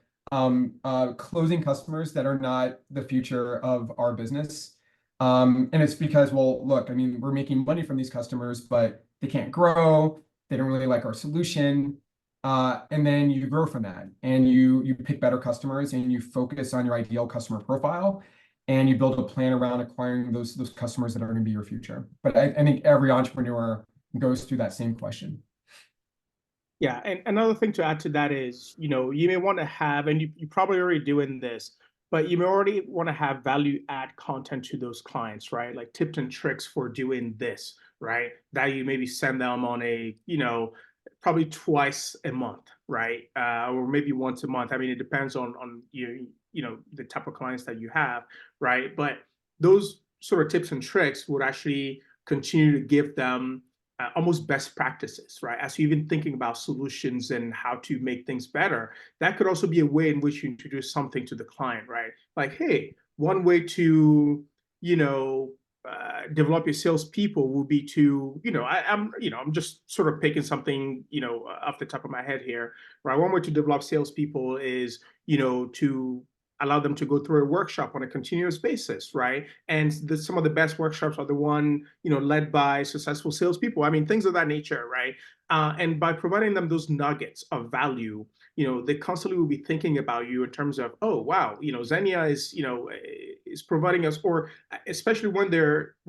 closing customers that are not the future of our business. And it's because, well, look, I mean, we're making money from these customers, but they can't grow. They don't really like our solution. And then you grow from that, and you pick better customers, and you focus on your ideal customer profile, and you build a plan around acquiring those customers that are going to be your future. But I think every entrepreneur goes through that same question. Yeah, and another thing to add to that is, you may want to have, and you probably already doing this, but you may already want to have value add content to those clients, right? Like tips and tricks for doing this, right? That you maybe send them on a, probably twice a month, right? Or maybe once a month. I mean, it depends on the type of clients that you have, right? But those sort of tips and tricks would actually continue to give them almost best practices, right? As you're even thinking about solutions and how to make things better, that could also be a way in which you introduce something to the client, right? Like, hey, one way to, develop your salespeople will be to, I'm just sort of picking something, off the top of my head here, right? One way to develop salespeople is, to allow them to go through a workshop on a continuous basis, right? And some of the best workshops are the one, led by successful salespeople. I mean, things of that nature, right? And by providing them those nuggets of value, they constantly will be thinking about you in terms of, oh, wow, Xenia is providing us, or especially when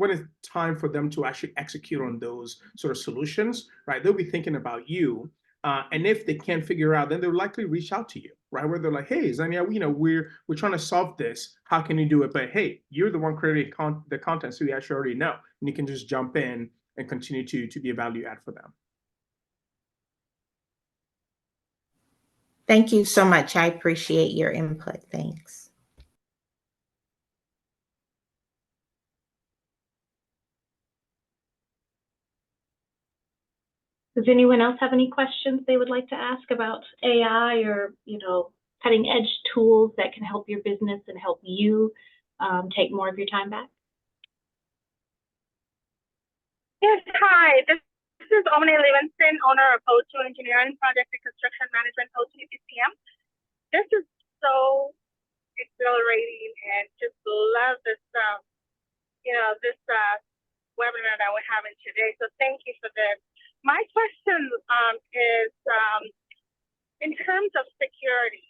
it's time for them to actually execute on those sort of solutions, right? They'll be thinking about you. And if they can't figure out, then they'll likely reach out to you, right? Where they're like, hey, Xenia, we're trying to solve this. How can you do it? But hey, you're the one creating the content, so you actually already know. And you can just jump in and continue to be a value add for them. Thank you so much. I appreciate your input. Thanks. Does anyone else have any questions they would like to ask about AI or, cutting edge tools that can help your business and help you take more of your time back? Yes, hi. This is Omni Livingston, owner of O2 Engineering Project and Construction Management, O2 EPCM. This is so exhilarating, and just love this, this webinar that we're having today. So thank you for this. My question is, in terms of security,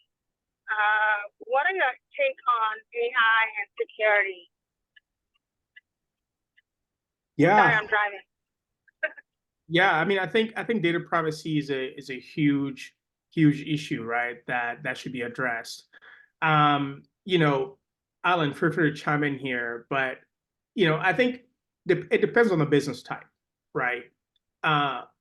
what are your take on Sorry, Yeah, I'm driving. yeah. I mean, I think data privacy is a huge issue, right? That should be addressed. You know, Alan, feel free to chime in here, but I think it depends on the business type, right?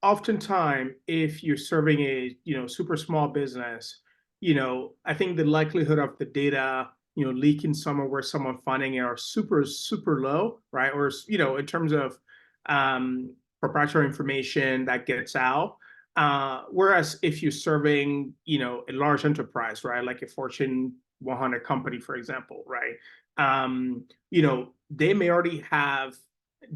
Oftentimes, if you're serving a super small business, I think the likelihood of the data leaking somewhere where someone finding it are super low, right? Or in terms of um, proprietary information that gets out. Whereas if you're serving a large enterprise, right, like a Fortune 100 company, for example, right, they may already have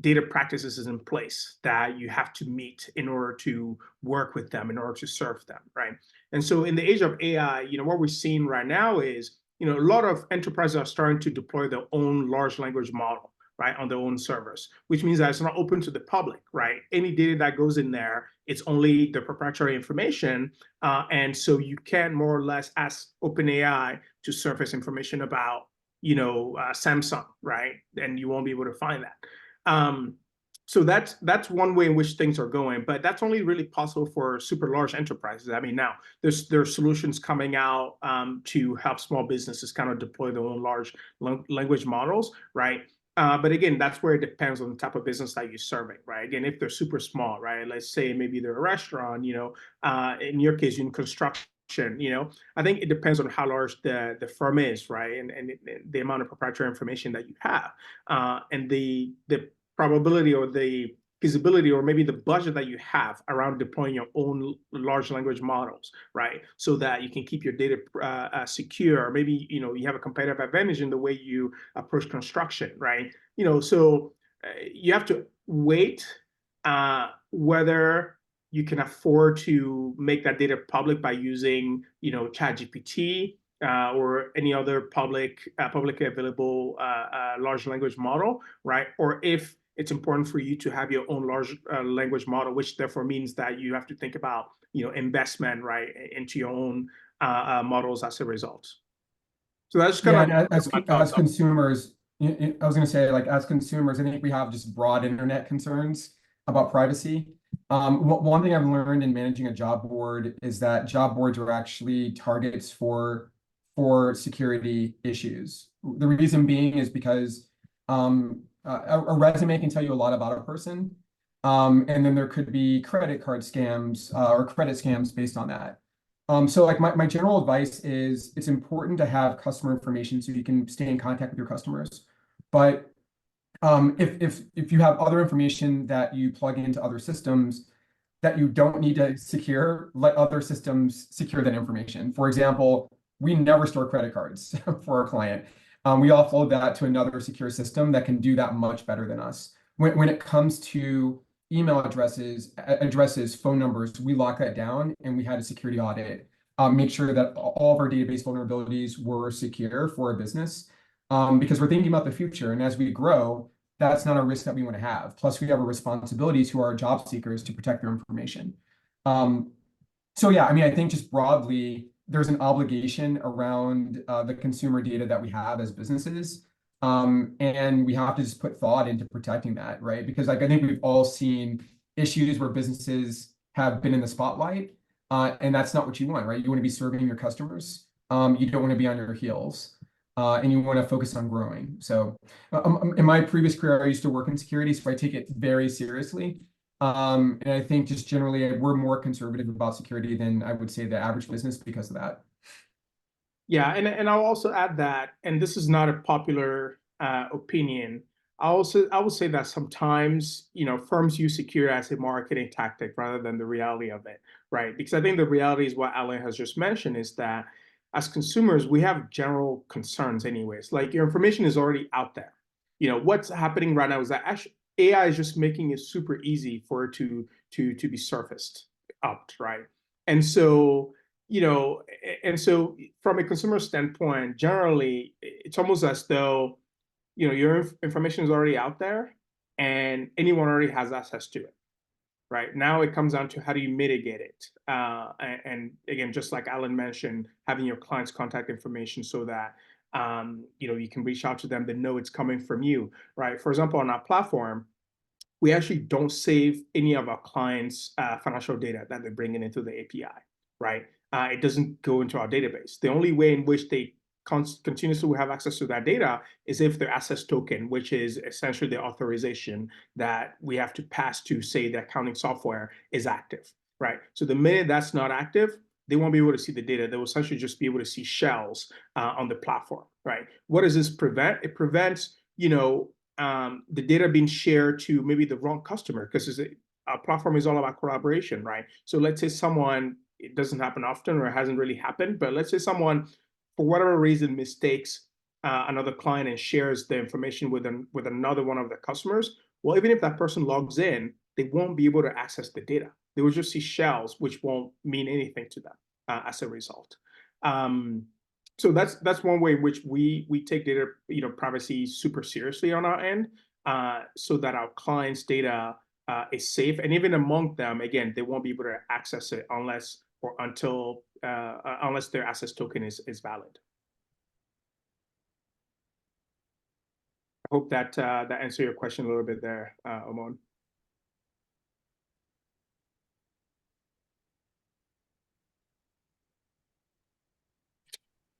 data practices in place that you have to meet in order to work with them, in order to serve them, right? And so in the age of AI, what we're seeing right now is, a lot of enterprises are starting to deploy their own large language model, right, on their own servers, which means that it's not open to the public, right? Any data that goes in there, it's only the proprietary information. And so you can more or less ask OpenAI to surface information about, Samsung, right? And you won't be able to find that. So that's one way in which things are going, but that's only really possible for super large enterprises. I mean, now there's solutions coming out to help small businesses kind of deploy their own large language models, right? But again, that's where it depends on the type of business that you're serving, right? Again, if they're super small, right? Let's say maybe they're a restaurant, in your case, in construction. I think it depends on how large the firm is, right, and the amount of proprietary information that you have, and the probability or the feasibility or maybe the budget that you have around deploying your own large language models, right, so that you can keep your data secure. Maybe you have a competitive advantage in the way you approach construction, right? So you have to wait whether you can afford to make that data public by using, ChatGPT or any other publicly available large language model, right? Or if it's important for you to have your own large language model, which therefore means that you have to think about, investment, right, into your own models as a result. So that's kind Yeah, of and as consumers, I was going to say, like, as consumers, I think we have just broad internet concerns about privacy. One thing I've learned in managing a job board is that job boards are actually targets for security issues. The reason being is because a resume can tell you a lot about a person, and then there could be credit card scams or credit scams based on that. So like my general advice is it's important to have customer information so you can stay in contact with your customers. But if you have other information that you plug into other systems that you don't need to secure, let other systems secure that information. For example, we never store credit cards for our client. We offload that to another secure system that can do that much better than us. When it comes to email addresses, phone numbers, we lock that down, and we had a security audit, make sure that all of our database vulnerabilities were secure for a business, because we're thinking about the future. And as we grow, that's not a risk that we want to have. Plus, we have a responsibility to our job seekers to protect their information. So yeah, I mean, I think just broadly, there's an obligation around the consumer data that we have as businesses. And we have to just put thought into protecting that, right? Because like I think we've all seen issues where businesses have been in the spotlight, and that's not what you want, right? You want to be serving your customers. You don't want to be on your heels, and you want to focus on growing. So in my previous career, I used to work in security, so I take it very seriously. And I think just generally we're more conservative about security than I would say the average business because of that. Yeah, and I'll also add that, and this is not a popular opinion. I would say that sometimes, firms use security as a marketing tactic rather than the reality of it, right? Because I think the reality is what Alan has just mentioned is that as consumers, we have general concerns anyways. Like your information is already out there. What's happening right now is that actually AI is just making it super easy for it to be surfaced up, right? And so from a consumer standpoint, generally, it's almost as though, your information is already out there and anyone already has access to it, right? Now it comes down to how do you mitigate it? And again, just like Alan mentioned, having your client's contact information so that, you can reach out to them, they know it's coming from you, right? For example, on our platform, we actually don't save any of our clients' financial data that they're bringing into the API, right? It doesn't go into our database. The only way in which they continuously will have access to that data is if their access token, which is essentially the authorization that we have to pass to say the accounting software is active, right? So the minute that's not active, they won't be able to see the data. They will essentially just be able to see shells on the platform, right? What does this prevent? It prevents, the data being shared to maybe the wrong customer, because our platform is all about collaboration, right? So let's say someone, it doesn't happen often or it hasn't really happened, but let's say someone, for whatever reason, mistakes another client and shares the information with another one of the customers. Well, even if that person logs in, they won't be able to access the data. They will just see shells, which won't mean anything to them as a result. So that's one way in which we take data, privacy super seriously on our end, so that our clients' data is safe, and even among them, again, they won't be able to access it unless their access token is valid. I hope that that answered your question a little bit there, Amon.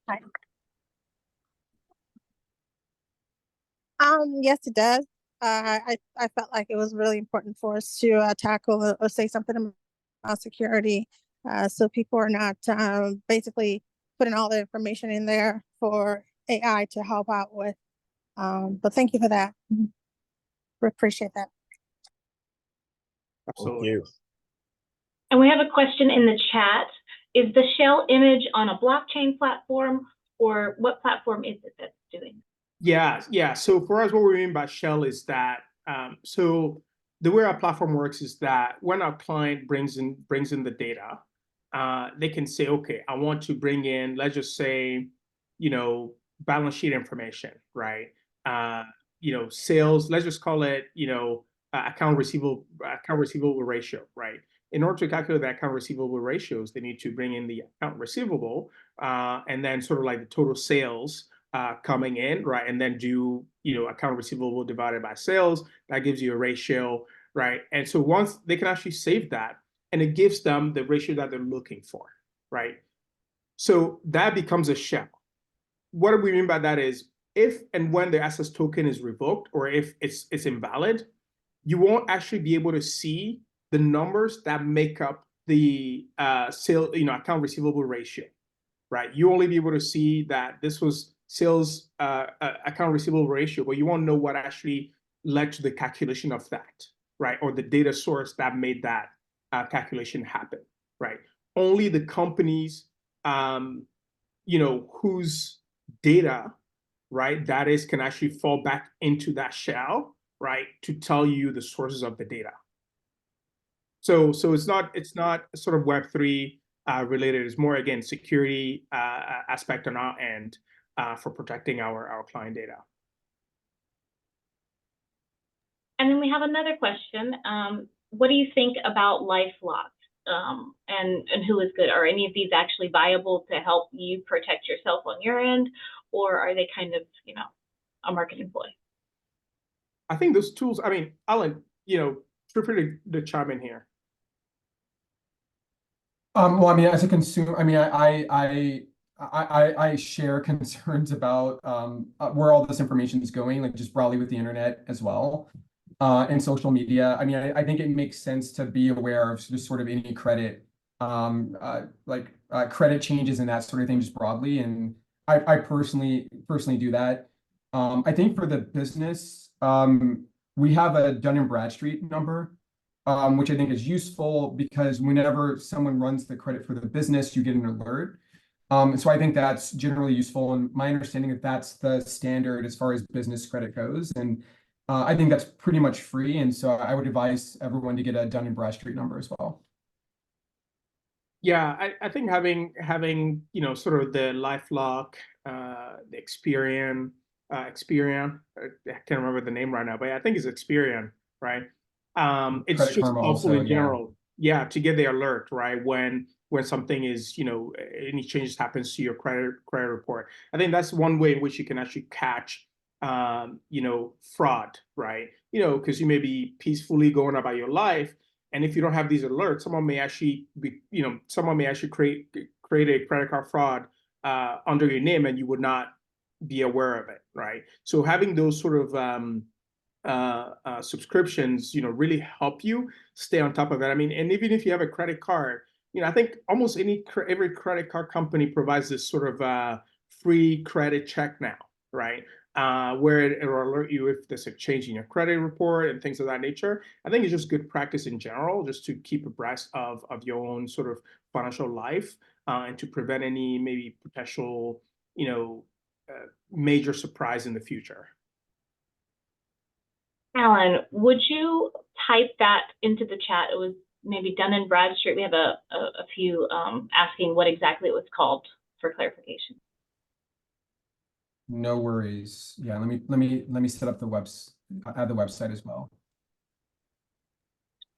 Hi. Yes, it does. I felt like it was really important for us to tackle or say something about security, so people are not basically putting all the information in there for AI to help out with. But thank you for that. We appreciate that. Absolutely. Thank you. And we have a question in the chat. Is the shell image on a blockchain platform, or what platform is it that's doing? Yeah. So for us, what we mean by shell is that, so the way our platform works is that when our client brings in the data, they can say, okay, I want to bring in, let's just say, balance sheet information, right? Sales, let's just call it, account receivable ratio, right? In order to calculate the account receivable ratios, they need to bring in the account receivable, and then sort of like the total sales coming in, right? And then do, account receivable divided by sales. That gives you a ratio, right? And so once they can actually save that, and it gives them the ratio that they're looking for, right? So that becomes a shell. What do we mean by that is, if and when the access token is revoked, or if it's invalid, you won't actually be able to see the numbers that make up the account receivable ratio, right? You only be able to see that this was sales account receivable ratio, but you won't know what actually led to the calculation of that, right? Or the data source that made that calculation happen, right? Only the companies, whose data, right, that is, can actually fall back into that shell, right, to tell you the sources of the data. So it's not sort of Web3 related. It's more, again, security aspect on our end for protecting our client data. And then we have another question. What do you think about LifeLock? And who is good? Are any of these actually viable to help you protect yourself on your end, or are they kind of, a marketing ploy? I think those tools, I mean, Alan, feel free to chime in here. Well, I mean, as a consumer, I mean, I share concerns about where all this information is going, like just broadly with the internet as well, and social media. I mean, I think it makes sense to be aware of just sort of any credit, credit changes and that sort of thing, just broadly. And I personally do that. I think for the business, we have a Dun & Bradstreet number, which I think is useful because whenever someone runs the credit for the business, you get an alert. So I think that's generally useful. And my understanding is that's the standard as far as business credit goes. And I think that's pretty much free. And so I would advise everyone to get a Dun & Bradstreet number as well. Yeah, I think having sort of the LifeLock, the Experian, I can't remember the name right now, but I think it's Experian, right? It's Credit just Karma helpful also, in general, yeah, to get the alert, right? When something is, any changes happens to your credit report. I think that's one way in which you can actually catch, fraud, right? because you may be peacefully going about your life. And if you don't have these alerts, someone may actually create a credit card fraud under your name, and you would not be aware of it, right? So having those sort of subscriptions, really help you stay on top of it. I mean, and even if you have a credit card, I think almost every credit card company provides this sort of free credit check now, right? Where it'll alert you if there's a change in your credit report and things of that nature. I think it's just good practice in general, just to keep abreast of your own sort of financial life, and to prevent any maybe potential, major surprise in the future. Alan, would you type that into the chat? It was maybe Dun & Bradstreet. We have a few asking what exactly it was called for clarification. No worries. Yeah, let me set up add the website as well.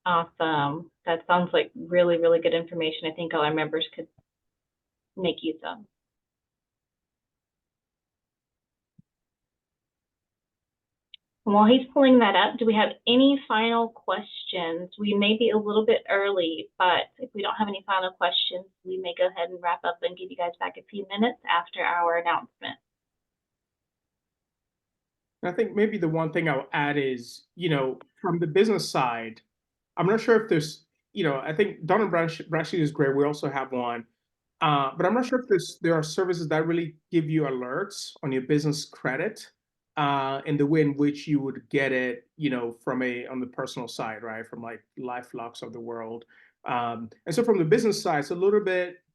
Awesome. That sounds like really, really good information. I think all our members could make use of. While he's pulling that up, do we have any final questions? We may be a little bit early, but if we don't have any final questions, we may go ahead and wrap up and give you guys back a few minutes after our announcement. I think maybe the one thing I'll add is, from the business side, I'm not sure if there's, I think Dun & Bradstreet is great. We also have one. But I'm not sure if there are services that really give you alerts on your business credit, in the way in which you would get it, on the personal side, right? From like LifeLocks of the world. And so from the business side,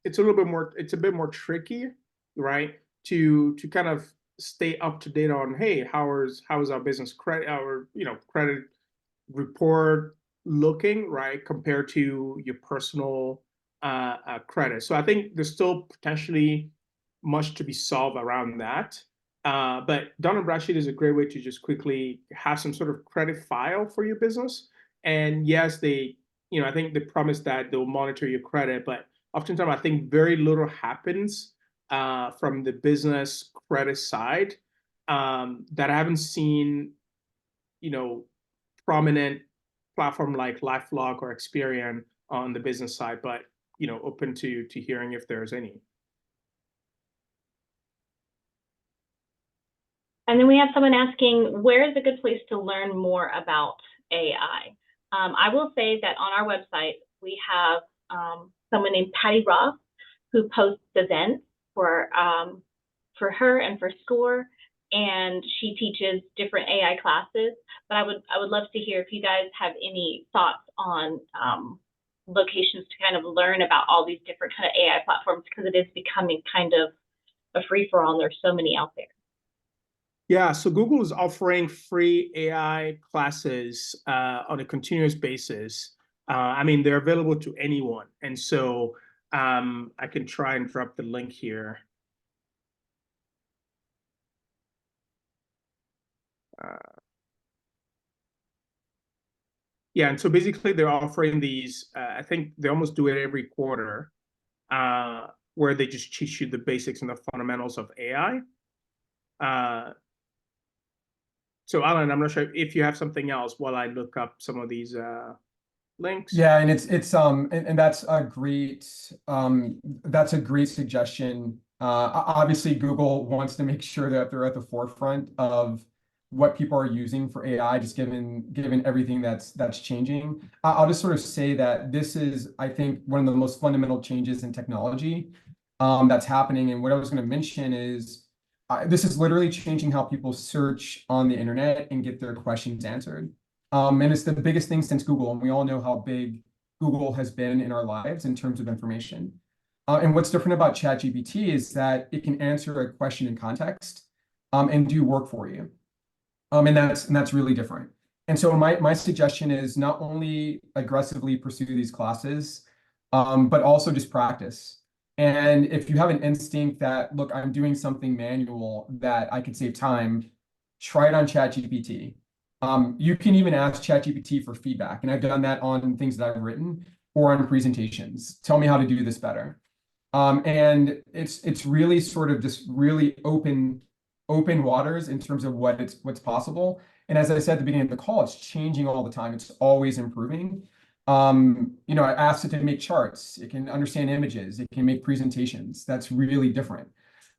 it's a bit more tricky, right? To kind of stay up to date on, hey, how is our business credit, credit report looking, right? Compared to your personal credit. So I think there's still potentially much to be solved around that. But Dun & Bradstreet is a great way to just quickly have some sort of credit file for your business. And yes, I think they promise that they'll monitor your credit, but oftentimes I think very little happens from the business credit side, that I haven't seen, prominent platform like LifeLock or Experian on the business side, but open to hearing if there's any. And then we have someone asking, where is a good place to learn more about AI? I will say that on our website, we have someone named Patty Roth who posts events for her and for SCORE, and she teaches different AI classes. But I would love to hear if you guys have any thoughts on locations to kind of learn about all these different kind of AI platforms, because it is becoming kind of a free-for-all, and there's so many out there. Yeah, so Google is offering free AI classes on a continuous basis. I mean, they're available to anyone. And so I can try and drop the link here. Yeah, and so basically they're offering these, I think they almost do it every quarter, where they just teach you the basics and the fundamentals of AI. So Alan, I'm not sure if you have something else while I look up some of these links. Yeah, and and that's a great suggestion. Obviously, Google wants to make sure that they're at the forefront of what people are using for AI, just given everything that's changing. I'll just sort of say that this is, I think, one of the most fundamental changes in technology that's happening. And what I was going to mention is this is literally changing how people search on the internet and get their questions answered. And it's the biggest thing since Google, and we all know how big Google has been in our lives in terms of information. And what's different about ChatGPT is that it can answer a question in context and do work for you. And that's really different. And so my suggestion is not only aggressively pursue these classes, but also just practice. And if you have an instinct that, look, I'm doing something manual that I could save time, try it on ChatGPT. You can even ask ChatGPT for feedback. And I've done that on things that I've written or on presentations. Tell me how to do this better. And it's really sort of just really open waters in terms of what's possible. And as I said at the beginning of the call, it's changing all the time. It's always improving. I asked it to make charts. It can understand images. It can make presentations. That's really different.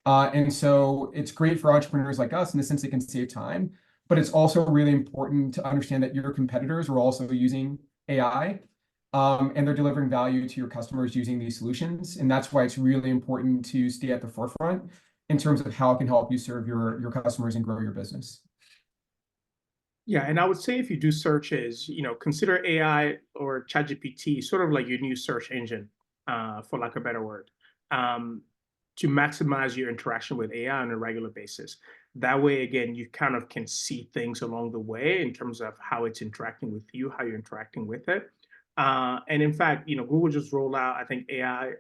And so it's great for entrepreneurs like us in the sense it can save time, but it's also really important to understand that your competitors are also using AI, and they're delivering value to your customers using these solutions. And that's why it's really important to stay at the forefront in terms of how it can help you serve your customers and grow your business. Yeah, and I would say if you do searches, consider AI or ChatGPT sort of like your new search engine, for lack of a better word, to maximize your interaction with AI on a regular basis. That way, again, you kind of can see things along the way in terms of how it's interacting with you, how you're interacting with it. And in fact, Google just rolled out, I think, AI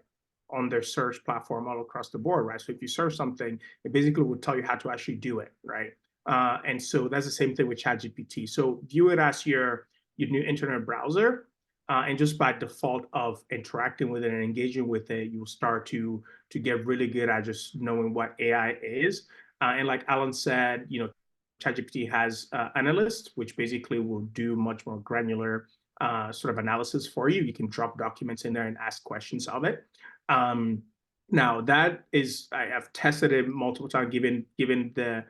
on their search platform all across the board, right? So if you search something, it basically will tell you how to actually do it, right? And so that's the same thing with ChatGPT. So view it as your new internet browser, and just by default of interacting with it and engaging with it, you'll start to get really good at just knowing what AI is. And like Alan said, ChatGPT has analysts, which basically will do much more granular sort of analysis for you. You can drop documents in there and ask questions of it. Now that is, I have tested it multiple times, given the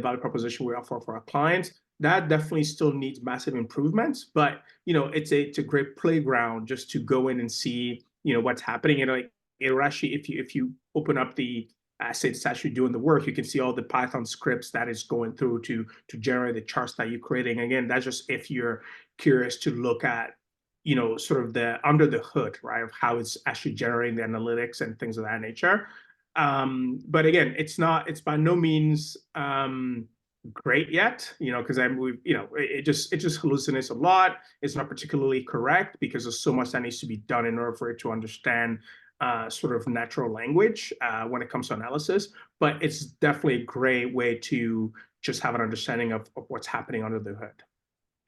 value proposition we offer for our clients. That definitely still needs massive improvements, but it's a great playground just to go in and see what's happening. And like it'll actually, if you open up the asset it's actually doing the work, you can see all the Python scripts that is going through to generate the charts that you're creating. Again, that's just if you're curious to look at sort of the under the hood, right, of how it's actually generating the analytics and things of that nature. But again, it's by no means great yet, because it just hallucinates a lot. It's not particularly correct because there's so much that needs to be done in order for it to understand sort of natural language when it comes to analysis. But it's definitely a great way to just have an understanding of what's happening under the hood.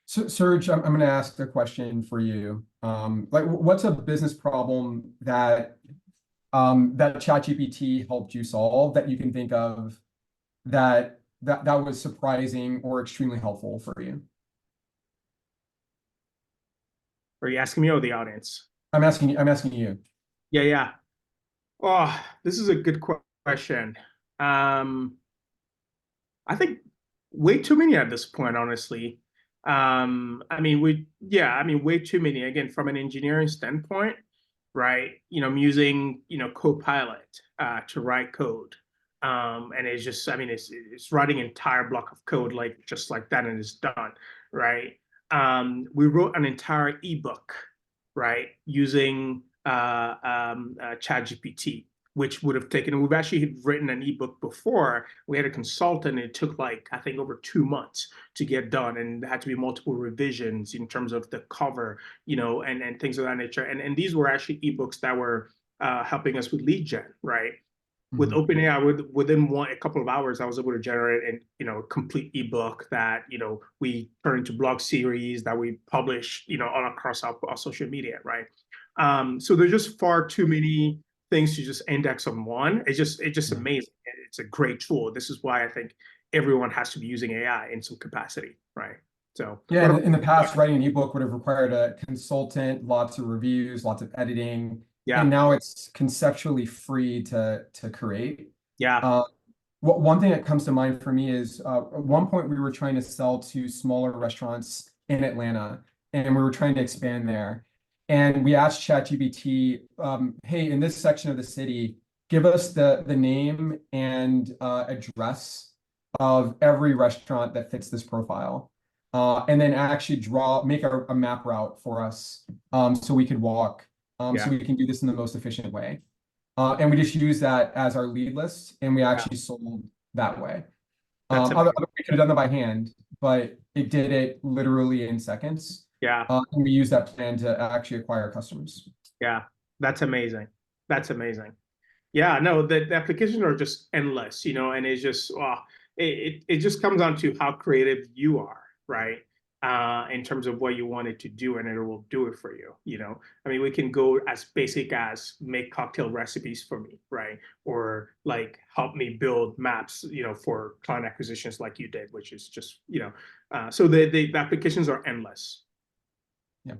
So, Serge, I'm going to ask the question for you. Like, what's a business problem that ChatGPT helped you solve that you can think of that was surprising or extremely helpful for you? Are you asking me or the audience? I'm asking you. Yeah. Oh, this is a good question. I think way too many at this point, honestly. Way too many. Again, from an engineering standpoint, right? I'm using, Copilot to write code. And it's just, it's writing an entire block of code just like that, and it's done, right? We wrote an entire ebook, right, using ChatGPT, which would have taken, we've actually written an ebook before. We had a consultant, and it took I think over 2 months to get done, and there had to be multiple revisions in terms of the cover, and things of that nature. And these were actually ebooks that were helping us with lead gen, right? With OpenAI, within a couple of hours, I was able to generate a complete ebook that we turned into blog series that we publish all across our social media, right? So there's just far too many things to just index on one. It's just amazing. It's a great tool. This is why I think everyone has to be using AI in some capacity, right? So yeah, in the past, writing an ebook would have required a consultant, lots of reviews, lots of editing. Yeah. And now it's conceptually free to create. Yeah. One thing that comes to mind for me is at one point we were trying to sell to smaller restaurants in Atlanta, and we were trying to expand there. And we asked ChatGPT, hey, in this section of the city, give us the name and address of every restaurant that fits this profile. And then actually make a map route for us so we could walk. So we can do this in the most efficient way. And we just use that as our lead list, and we actually sold that way. We could have done that by hand, but it did it literally in seconds. Yeah. And we use that plan to actually acquire customers. Yeah, that's amazing. That's amazing. Yeah, no, the applications are just endless, and it's just, it just comes down to how creative you are, right? in terms of what you want it to do, and it will do it for you. I mean, we can go as basic as make cocktail recipes for me, right? Or like help me build maps, for client acquisitions like you did, which is just, so the applications are endless. Yeah.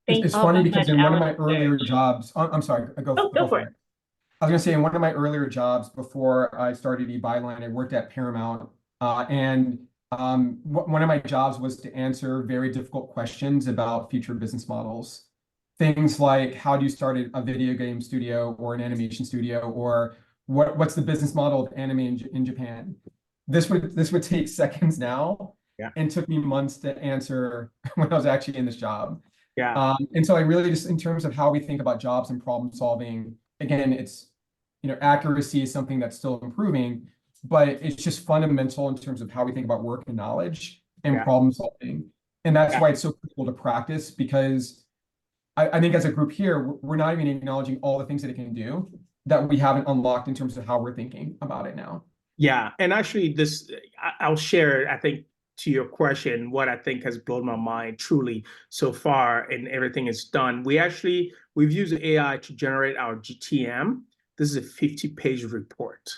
Thank It's you funny so because much, in one of Alan my and earlier Serge. jobs, I'm sorry, Go go for for it. it. I was gonna say in one of my earlier jobs before I started eByline, I worked at Paramount, and one of my jobs was to answer very difficult questions about future business models. Things like how do you start a video game studio or an animation studio, or what's the business model of anime in Japan? This would take seconds now, Yeah. and took me months to answer when I was actually in this job. Yeah. And so I really just, in terms of how we think about jobs and problem solving, again, it's, accuracy is something that's still improving, but it's just fundamental in terms of how we think about work and knowledge and Yeah. problem solving. And that's Yeah. why it's so critical to practice, because I think as a group here, we're not even acknowledging all the things that it can do that we haven't unlocked in terms of how we're thinking about it now. Yeah. And actually I'll share, I think, to your question, what I think has blown my mind truly so far, and everything is done. We've used AI to generate our GTM. This is a 50-page report,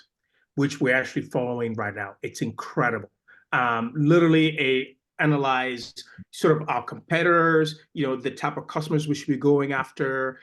which we're actually following right now. It's incredible. Literally analyzed sort of our competitors, the type of customers we should be going after,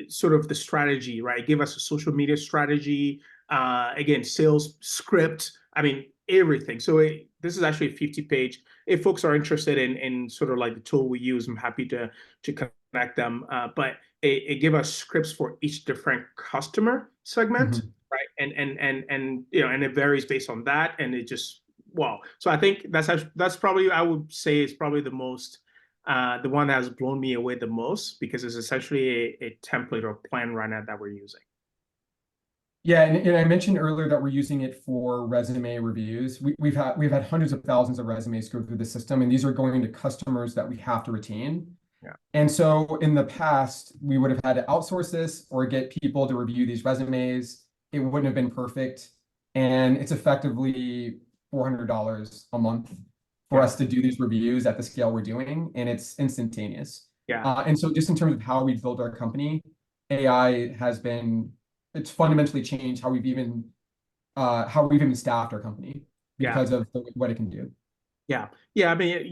sort of the strategy, right? Give us a social media strategy, again, sales script. I mean, everything. So this is actually a 50-page. If folks are interested in sort of like the tool we use, I'm happy to connect them. But it give us scripts for each different customer segment, right? And it varies based on that, and it just wow. So I think that's probably, I would say, it's probably the most the one that has blown me away the most, because it's essentially a template or plan right now that we're using. Yeah, and I mentioned earlier that we're using it for resume reviews. We've had hundreds of thousands of resumes go through the system, and these are going to customers that we have to retain. Yeah. And so in the past, we would have had to outsource this or get people to review these resumes. It wouldn't have been perfect. And it's effectively $400 a month for us to do these reviews at the scale we're doing, and it's instantaneous. Yeah. And so just in terms of how we build our company, AI it's fundamentally changed how we've even staffed our company because of what it can do. Yeah. I mean,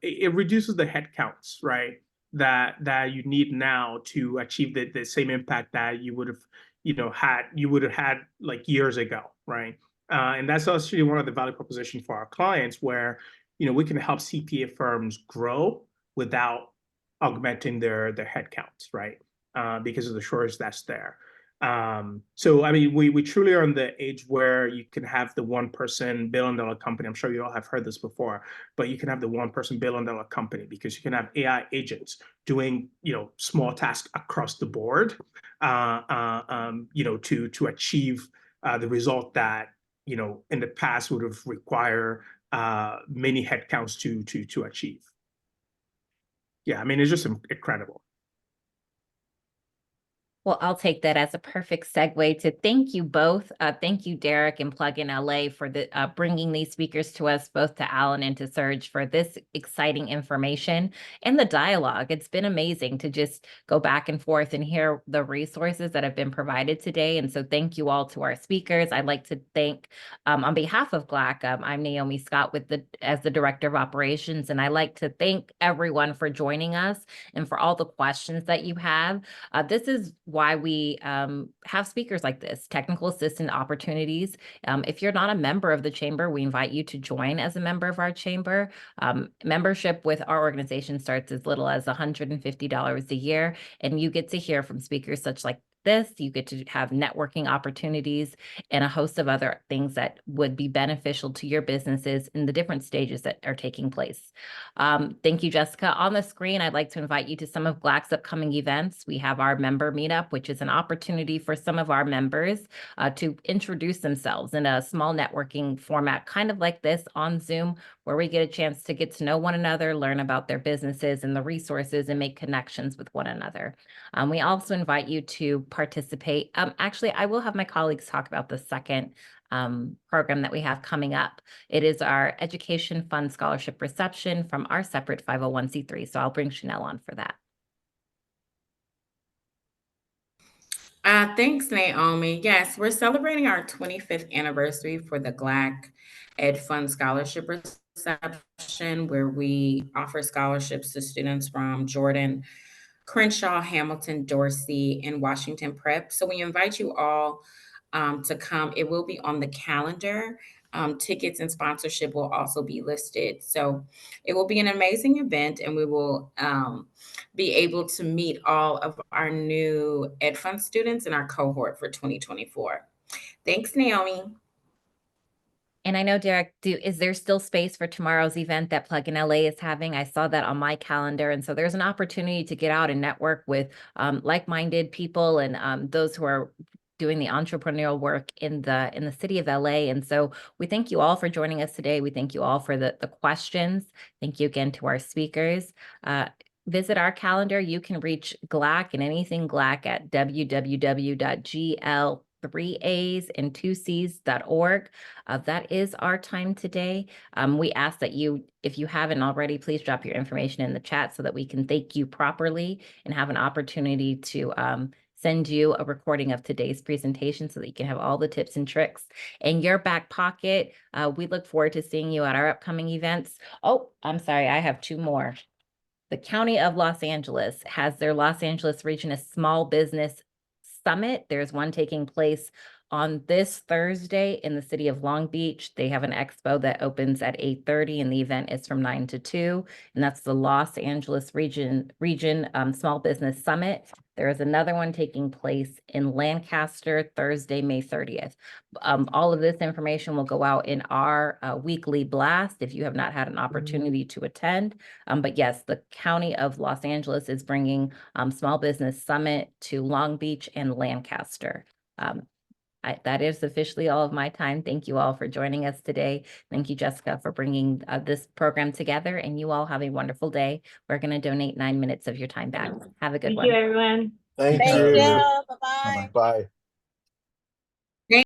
it reduces the headcounts, right? That you need now to achieve the same impact that you would have had like years ago, right? And that's actually one of the value proposition for our clients, where we can help CPA firms grow without augmenting their headcounts, right? Because of the shortage that's there. So I mean, we truly are on the age where you can have the $1 billion company. I'm sure you all have heard this before, but you can have the $1 billion company because you can have AI agents doing small tasks across the board, to achieve the result that in the past would have required many headcounts to achieve. Yeah, I mean, it's just incredible. Well, I'll take that as a perfect segue to thank you both. Thank you, Derek and Plug in LA, for bringing these speakers to us, both to Alan and to Serge, for this exciting information and the dialogue. It's been amazing to just go back and forth and hear the resources that have been provided today. And so thank you all to our speakers. I'd like to thank, on behalf of GLAAACC, I'm Naomi Scott as the Director of Operations, and I'd like to thank everyone for joining us and for all the questions that you have. This is why we have speakers like this, technical assistant opportunities. If you're not a member of the chamber, we invite you to join as a member of our chamber. Membership with our organization starts as little as $150 a year, and you get to hear from speakers such like this. You get to have networking opportunities and a host of other things that would be beneficial to your businesses in the different stages that are taking place. Thank you, Jessica. On the screen, I'd like to invite you to some of GLAAACC's upcoming events. We have our member meetup, which is an opportunity for some of our members to introduce themselves in a small networking format, kind of like this on Zoom, where we get a chance to get to know one another, learn about their businesses and the resources, and make connections with one another. We also invite you to participate. Actually, I will have my colleagues talk about the second program that we have coming up. It is our Education Fund Scholarship Reception from our separate 501c3. So I'll bring Chanel on for that. Thanks, Naomi. Yes, we're celebrating our 25th anniversary for the GLAAACC Ed Fund Scholarship Reception, where we offer scholarships to students from Jordan, Crenshaw, Hamilton, Dorsey, and Washington Prep. So we invite you all to come. It will be on the calendar. Tickets and sponsorship will also be listed. So it will be an amazing event, and we will be able to meet all of our new Ed Fund students in our cohort for 2024. Thanks, Naomi. And I know, Derek, is there still space for tomorrow's event that Plug in LA is having? I saw that on my calendar. And so there's an opportunity to get out and network with like-minded people and those who are doing the entrepreneurial work in the city of LA. And so we thank you all for joining us today. We thank you all for the questions. Thank you again to our speakers. Visit our calendar. You can reach GLAAACC and anything GLAAACC at www.gl3a's2c's.org. That is our time today. We ask that you, if you haven't already, please drop your information in the chat so that we can thank you properly and have an opportunity to send you a recording of today's presentation so that you can have all the tips and tricks in your back pocket. We look forward to seeing you at our upcoming events. Oh, I'm sorry, I have two more. The County of Los Angeles has their Los Angeles Region of Small Business Summit. There's one taking place on this Thursday in the city of Long Beach. They have an expo that opens at 8:30 and the event is from 9 to 2. And that's the Los Angeles Region Small Business Summit. There is another one taking place in Lancaster Thursday, May 30th. All of this information will go out in our weekly blast if you have not had an opportunity to attend. But yes, the County of Los Angeles is bringing Small Business Summit to Long Beach and Lancaster. That is officially all of my time. Thank you all for joining us today. Thank you, Jessica, for bringing this program together. And you all have a wonderful day. We're going to donate 9 minutes of your time back. Have a good one. Thank you, everyone. Thank Thank you. you. Bye-bye. Bye.